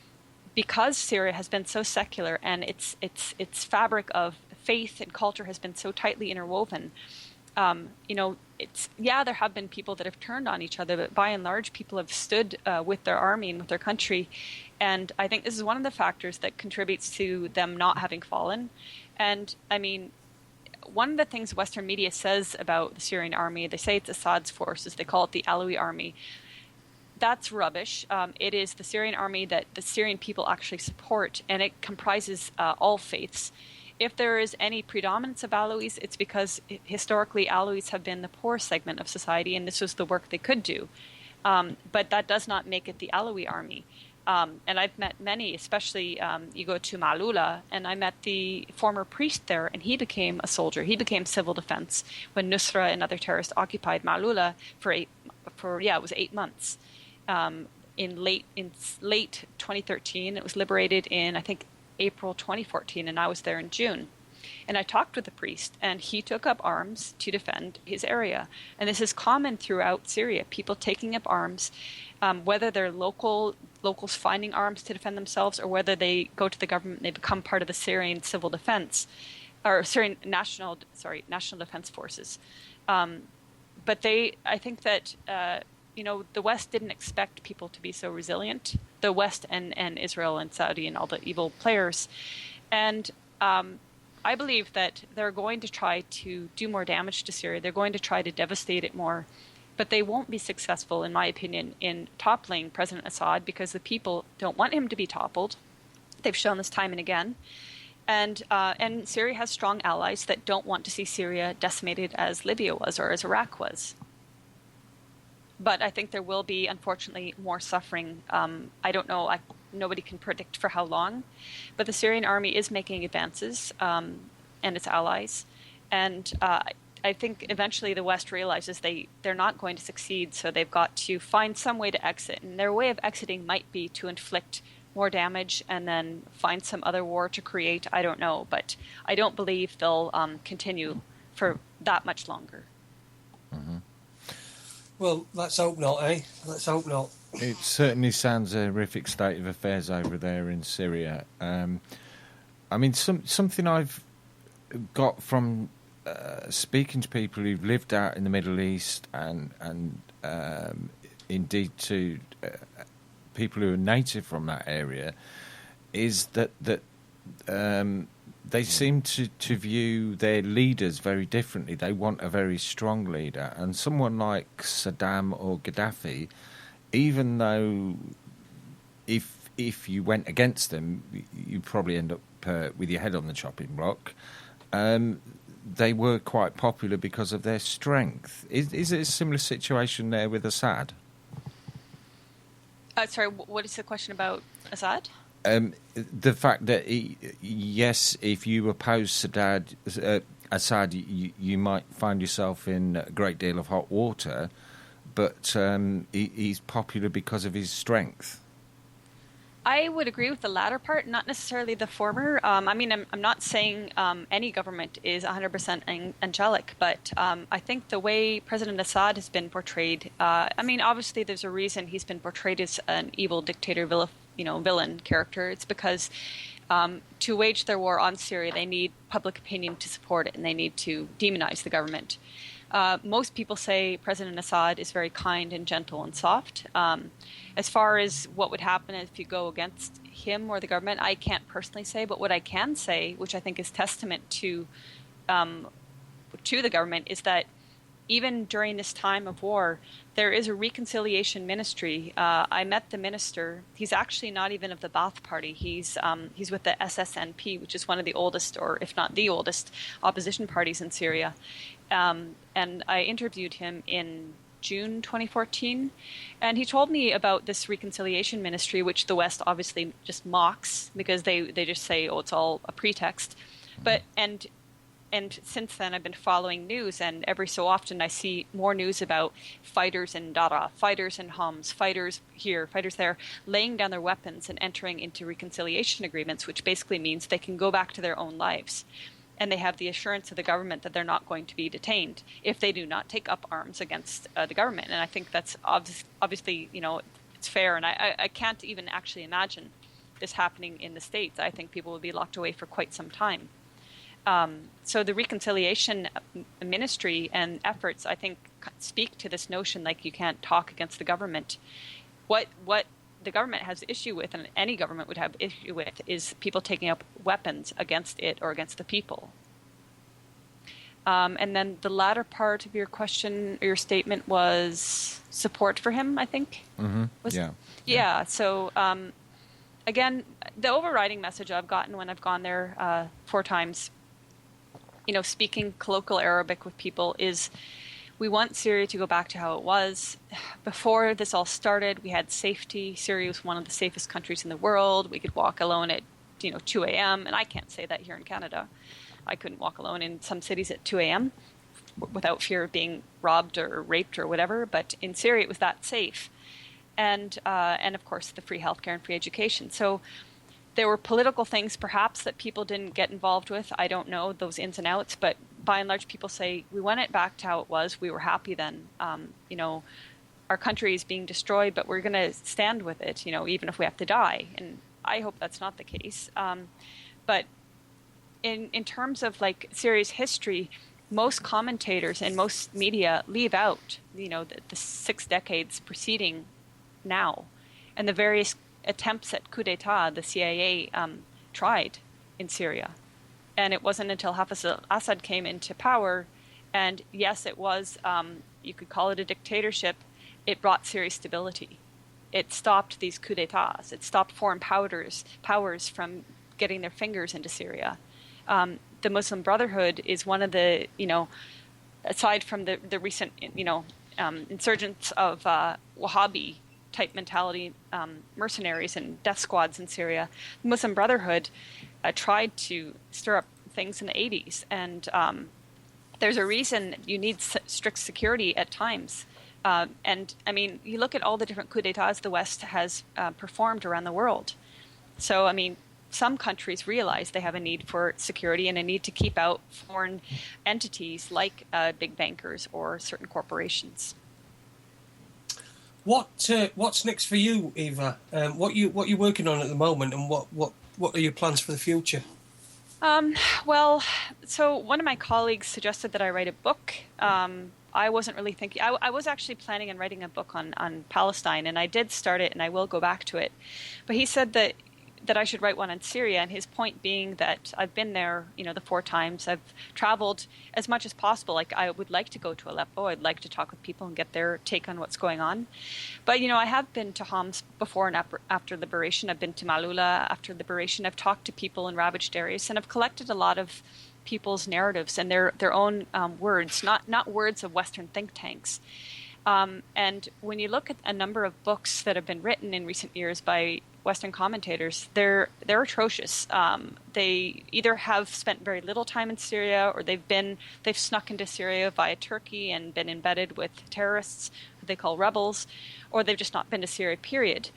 because Syria has been so secular and its fabric of faith and culture has been so tightly interwoven, there have been people that have turned on each other, but by and large, people have stood with their army and with their country. And I think this is one of the factors that contributes to them not having fallen. And one of the things Western media says about the Syrian army, they say it's Assad's forces. They call it the Alawi army. That's rubbish. It is the Syrian army that the Syrian people actually support, and it comprises all faiths. If there is any predominance of Alawis, it's because historically Alawis have been the poor segment of society, and this was the work they could do. But that does not make it the Alawi army. And I've met many, especially you go to Malula, and I met the former priest there, and he became a soldier. He became civil defense when Nusra and other terrorists occupied Malula for it was 8 months. In late 2013, it was liberated in, I think, April 2014, and I was there in June. And I talked with the priest, and he took up arms to defend his area. And this is common throughout Syria, people taking up arms, whether they're locals finding arms to defend themselves, or whether they go to the government and they become part of the Syrian civil defense, or Syrian national defense forces. But I think that the West didn't expect people to be so resilient. The West and Israel and Saudi and all the evil players, and I believe that they're going to try to do more damage to Syria. They're going to try to devastate it more. But they won't be successful, in my opinion, in toppling President Assad because the people don't want him to be toppled. They've shown this time and again. And Syria has strong allies that don't want to see Syria decimated as Libya was or as Iraq was. But I think there will be, unfortunately, more suffering. I don't know. Nobody can predict for how long. But the Syrian army is making advances, and its allies. And I think eventually the West realizes they're not going to succeed, so they've got to find some way to exit. And their way of exiting might be to inflict more damage and then find some other war to create. I don't know, but I don't believe they'll continue for that much longer.
Mm-hmm.
Well, let's hope not, eh? Let's hope not.
It certainly sounds a horrific state of affairs over there in Syria. I mean, something I've got from speaking to people who've lived out in the Middle East and indeed to people who are native from that area is that they seem to view their leaders very differently. They want a very strong leader, and someone like Saddam or Gaddafi, even though if you went against them, you'd probably end up with your head on the chopping block. They were quite popular because of their strength. Is it a similar situation there with Assad?
Sorry, what is the question about Assad?
The fact that, yes, if you oppose Assad, you might find yourself in a great deal of hot water, but he's popular because of his strength.
I would agree with the latter part, not necessarily the former. I mean, I'm not saying any government is 100% angelic, but I think the way President Assad has been portrayed, I mean, obviously there's a reason he's been portrayed as an evil dictator, villain character. It's because to wage their war on Syria, they need public opinion to support it, and they need to demonize the government. Most people say President Assad is very kind and gentle and soft. As far as what would happen if you go against him or the government, I can't personally say. But what I can say, which I think is testament to the government, is that even during this time of war, there is a reconciliation ministry. I met the minister. He's actually not even of the Ba'ath Party. He's with the SSNP, which is one of the oldest, or if not the oldest, opposition parties in Syria. And I interviewed him in June 2014, and he told me about this reconciliation ministry, which the West obviously just mocks because they just say, oh, it's all a pretext. But and since then I've been following news, and every so often I see more news about fighters in Dara, fighters in Holmes, fighters here, fighters there, laying down their weapons and entering into reconciliation agreements, which basically means they can go back to their own lives. And they have the assurance of the government that they're not going to be detained if they do not take up arms against the government. And I think that's obviously, it's fair. And I can't even actually imagine this happening in the States. I think people would be locked away for quite some time. So the reconciliation ministry and efforts, I think, speak to this notion like you can't talk against the government. What the government has issue with, and any government would have issue with, is people taking up weapons against it or against the people. And then the latter part of your question, or your statement, was support for him, I think?
Mm-hmm.
Yeah. So, again, the overriding message I've gotten when I've gone there 4 times, speaking colloquial Arabic with people, is we want Syria to go back to how it was. Before this all started, we had safety. Syria was one of the safest countries in the world. We could walk alone at 2 a.m., and I can't say that here in Canada. I couldn't walk alone in some cities at 2 a.m. without fear of being robbed or raped or whatever, but in Syria it was that safe. And of course, the free healthcare and free education. So there were political things perhaps that people didn't get involved with. I don't know those ins and outs, but by and large people say, we want it back to how it was. We were happy then. Our country is being destroyed, but we're going to stand with it, even if we have to die. And I hope that's not the case. But in terms of like Syria's history, most commentators and most media leave out, the 6 decades preceding now, and the various attempts at coup d'etat the CIA tried in Syria. And it wasn't until Assad came into power, and yes, it was, you could call it a dictatorship, it brought Syria stability. It stopped these coup d'etats. It stopped foreign powers from getting their fingers into Syria. The Muslim Brotherhood is one of the, aside from the recent, insurgents of Wahhabi type mentality, mercenaries and death squads in Syria, the Muslim Brotherhood tried to stir up things in the 80s, and there's a reason you need strict security at times. And I mean, you look at all the different coups d'etats the West has performed around the world. So, I mean, some countries realize they have a need for security and a need to keep out foreign entities like big bankers or certain corporations.
What's next for you, Eva? What you working on at the moment, and what are your plans for the future?
Well, so one of my colleagues suggested that I write a book. I wasn't really thinking. I was actually planning on writing a book on Palestine, and I did start it, and I will go back to it. But he said that I should write one on Syria, and his point being that I've been there, the 4 times. I've traveled as much as possible. Like, I would like to go to Aleppo. I'd like to talk with people and get their take on what's going on. But, I have been to Homs before and after liberation. I've been to Malula after liberation. I've talked to people in ravaged areas, and I've collected a lot of people's narratives and their own words, not words of Western think tanks. And when you look at a number of books that have been written in recent years by Western commentators, they're atrocious. They either have spent very little time in Syria, or they've snuck into Syria via Turkey and been embedded with terrorists who they call rebels, or they've just not been to Syria, period.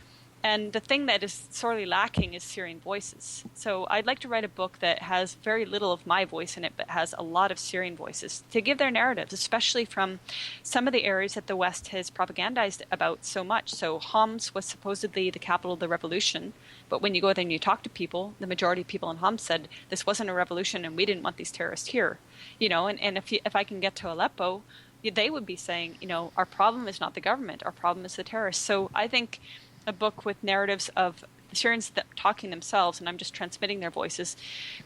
And the thing that is sorely lacking is Syrian voices. So I'd like to write a book that has very little of my voice in it, but has a lot of Syrian voices to give their narratives, especially from some of the areas that the West has propagandized about so much. So Homs was supposedly the capital of the revolution, but when you go there and you talk to people, the majority of people in Homs said this wasn't a revolution and we didn't want these terrorists here. And if I can get to Aleppo, they would be saying, our problem is not the government, our problem is the terrorists. So I think a book with narratives of the Syrians talking themselves, and I'm just transmitting their voices,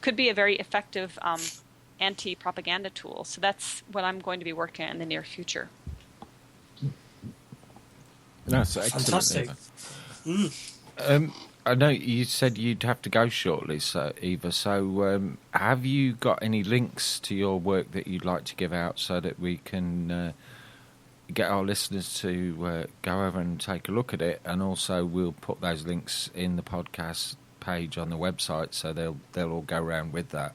could be a very effective anti-propaganda tool. So that's what I'm going to be working on in the near future.
That's excellent.
Fantastic.
I know you said you'd have to go shortly, so Eva. So have you got any links to your work that you'd like to give out so that we can get our listeners to go over and take a look at it? And also we'll put those links in the podcast page on the website, so they'll all go around with that.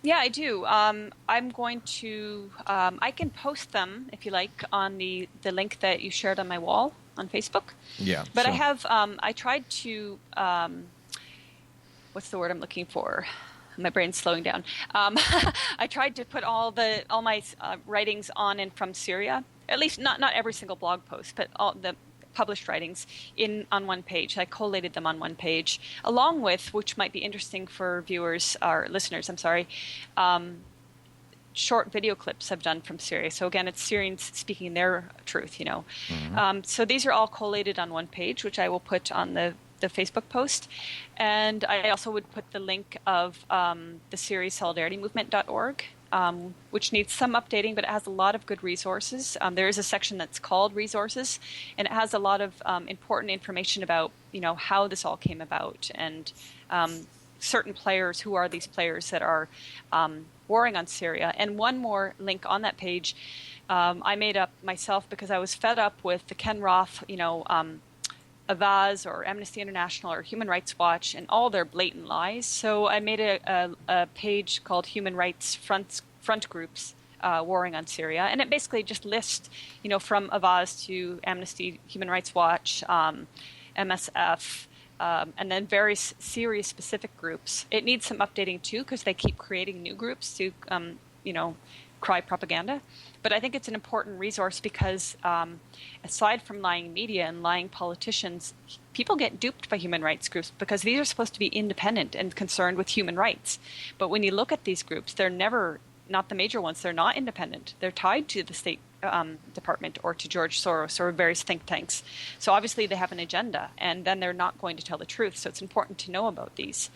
Yeah, I do. I'm going to I can post them, if you like, on the link that you shared on my wall on Facebook.
Yeah,
but
sure.
I have I tried to what's the word I'm looking for? My brain's slowing down. I tried to put all my writings on and from Syria, at least not every single blog post, but all the published writings on one page. I collated them on one page, along with, which might be interesting for viewers or listeners, short video clips I've done from Syria. So again, it's Syrians speaking their truth, Mm-hmm. So these are all collated on one page, which I will put on the Facebook post. And I also would put the link of the Syria Solidarity Movement.org, which needs some updating, but it has a lot of good resources. There is a section that's called Resources, and it has a lot of important information about, how this all came about, and certain players, who are these players that are warring on Syria. And one more link on that page I made up myself because I was fed up with the Ken Roth, Avaz or Amnesty International or Human Rights Watch and all their blatant lies. So I made a page called Human Rights Front Groups warring on Syria, and it basically just lists, from Avaz to Amnesty, Human Rights Watch, MSF, and then various Syria-specific groups. It needs some updating too because they keep creating new groups to, cry propaganda. But I think it's an important resource because aside from lying media and lying politicians, people get duped by human rights groups because these are supposed to be independent and concerned with human rights. But when you look at these groups, they're never, not the major ones, they're not independent. They're tied to the State Department or to George Soros or various think tanks. So obviously they have an agenda, and then they're not going to tell the truth. So it's important to know about these.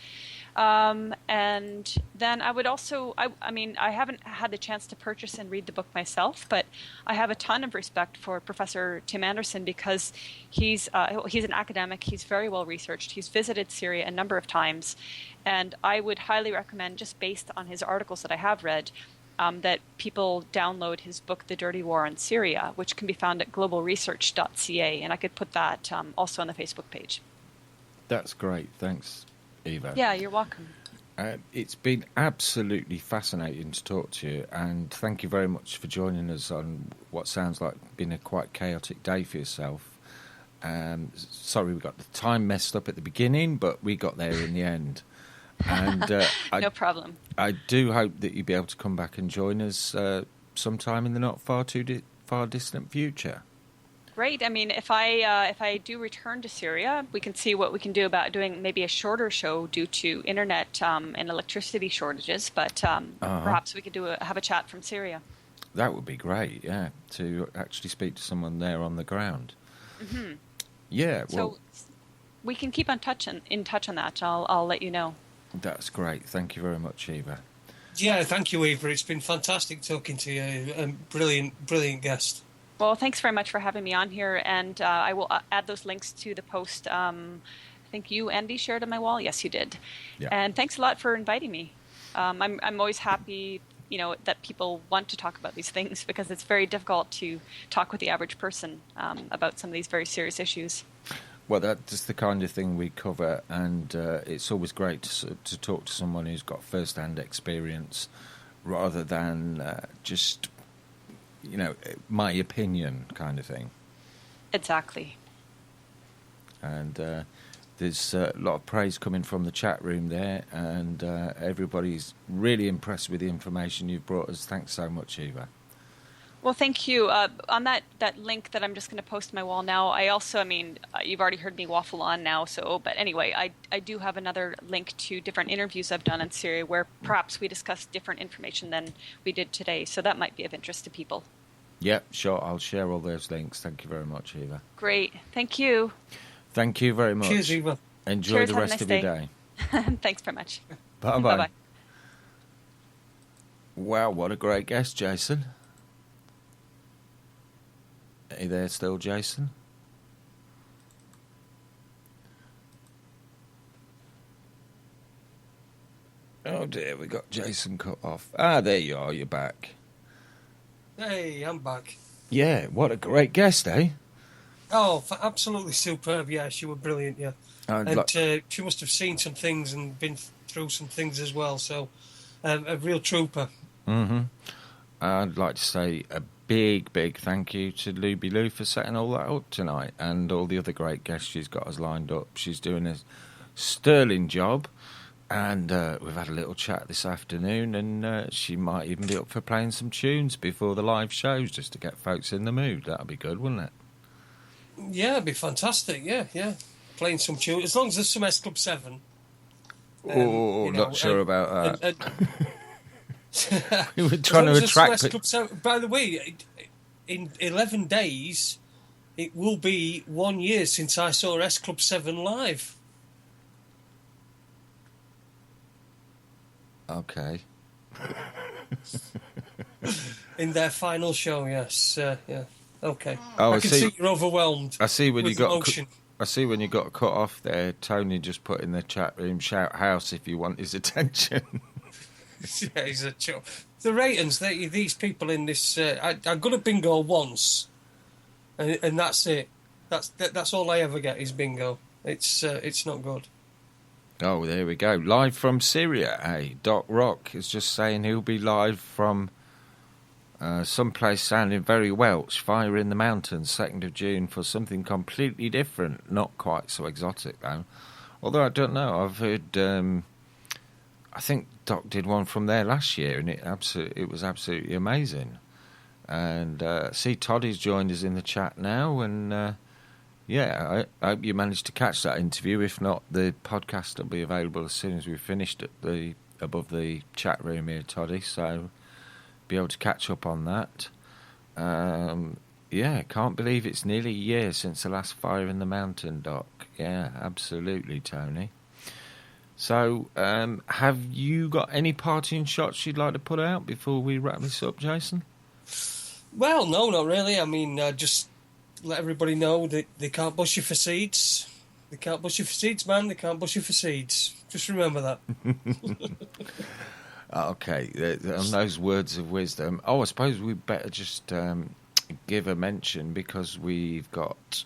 And then I would also, I haven't had the chance to purchase and read the book myself, but I have a ton of respect for Professor Tim Anderson because he's an academic. He's very well researched. He's visited Syria a number of times. And I would highly recommend, just based on his articles that I have read, that people download his book, The Dirty War on Syria, which can be found at globalresearch.ca. And I could put that also on the Facebook page.
That's great. Thanks, Eva.
Yeah, you're welcome.
It's been absolutely fascinating to talk to you, and thank you very much for joining us on what sounds like been a quite chaotic day for yourself. Sorry we got the time messed up at the beginning, but we got there in the end. And
No problem.
I do hope that you'll be able to come back and join us sometime in the not far distant future.
Great. I mean, if I do return to Syria, we can see what we can do about doing maybe a shorter show due to internet and electricity shortages. But perhaps we could have a chat from Syria.
That would be great, yeah, to actually speak to someone there on the ground.
Mm-hmm.
Yeah, well,
so we can keep in touch on that. I'll let you know.
That's great. Thank you very much, Eva.
Yeah, thank you, Eva. It's been fantastic talking to you. Brilliant guest.
Well, thanks very much for having me on here, and I will add those links to the post. I think you, Andy, shared on my wall. Yes, you did.
Yeah.
And thanks a lot for inviting me. I'm always happy, that people want to talk about these things, because it's very difficult to talk with the average person about some of these very serious issues.
Well, that's the kind of thing we cover, and it's always great to talk to someone who's got first-hand experience, rather than just, my opinion kind of thing.
Exactly.
And there's a lot of praise coming from the chat room there, and everybody's really impressed with the information you've brought us. Thanks so much, Eva.
Well, thank you. On that link that I'm just going to post on my wall now, I also, you've already heard me waffle on now, but anyway, I do have another link to different interviews I've done in Syria where perhaps we discussed different information than we did today, so that might be of interest to people.
Yep, sure. I'll share all those links. Thank you very much, Eva.
Great. Thank you.
Thank you very much.
Cheers, Eva.
Enjoy
Cheers,
the rest of your day.
Thanks very much.
Bye-bye.
Bye-bye.
Wow, what a great guest, Jason. Are you there still, Jason? Oh dear, we got Jason cut off. Ah, there you are, you're back.
Hey, I'm back.
Yeah, what a great guest, eh?
Oh, absolutely superb. Yeah, she was brilliant, yeah. She must have seen some things and been through some things as well, so a real trooper.
Mm-hmm. I'd like to say a big thank you to Luby Lou for setting all that up tonight, and all the other great guests she's got us lined up. She's doing a sterling job, and we've had a little chat this afternoon, and she might even be up for playing some tunes before the live shows just to get folks in the mood. That'd be good, wouldn't it?
Yeah, it'd be fantastic, yeah. Playing some tunes, as long as there's some S Club 7.
Not sure about that. We were trying to attract...
By the way, in 11 days, it will be 1 year since I saw S Club 7 live.
Okay.
In their final show, yes. Yeah. Okay.
Oh,
I can see you're overwhelmed.
I see when you got
emotion.
I see when you got cut off there. Tony just put in the chat room, shout house if you want his attention.
Yeah, he's a chill. The ratings, these people in this... I got a bingo once, and that's it. That's all I ever get is bingo. It's not good.
Oh, there we go. Live from Syria, eh? Doc Rock is just saying he'll be live from someplace sounding very Welsh, Fire in the Mountains, 2nd of June, for something completely different. Not quite so exotic, though. Although, I don't know, I've heard... I think Doc did one from there last year, and it was absolutely amazing. And see, Toddy's joined us in the chat now, and I hope you managed to catch that interview. If not, the podcast will be available as soon as we've finished above the chat room here, Toddy, so be able to catch up on that. Can't believe it's nearly a year since the last Fire in the Mountain, Doc. Yeah, absolutely, Tony. So, have you got any parting shots you'd like to put out before we wrap this up, Jason?
Well, no, not really. I mean, just let everybody know that they can't bust you for seeds. They can't bust you for seeds, man. They can't bust you for seeds. Just remember that.
Okay, on those words of wisdom. Oh, I suppose we better just give a mention, because we've got...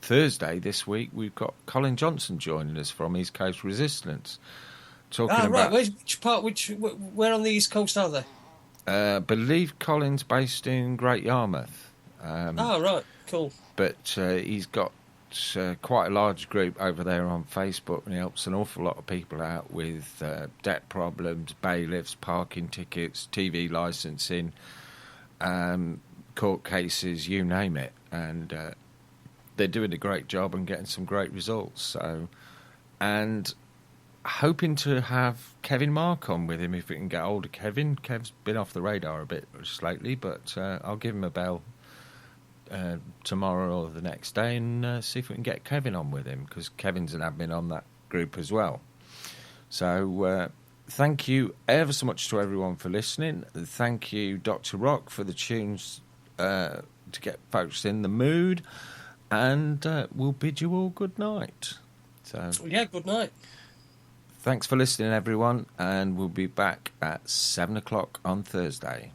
Thursday this week, we've got Colin Johnson joining us from East Coast Resistance. talking
right.
about.
Which part? Where on the East Coast are they?
I believe Colin's based in Great Yarmouth.
Right, cool.
But he's got quite a large group over there on Facebook, and he helps an awful lot of people out with debt problems, bailiffs, parking tickets, TV licensing, court cases, you name it. And they're doing a great job and getting some great results. So, and hoping to have Kevin Mark on with him if we can get hold of Kevin. Kev's been off the radar a bit lately, but I'll give him a bell tomorrow or the next day and see if we can get Kevin on with him, because Kevin's an admin on that group as well. So thank you ever so much to everyone for listening. Thank you, Dr. Rock, for the tunes to get folks in the mood, and we'll bid you all good night. So
yeah, good night.
Thanks for listening, everyone, and we'll be back at 7 o'clock on Thursday.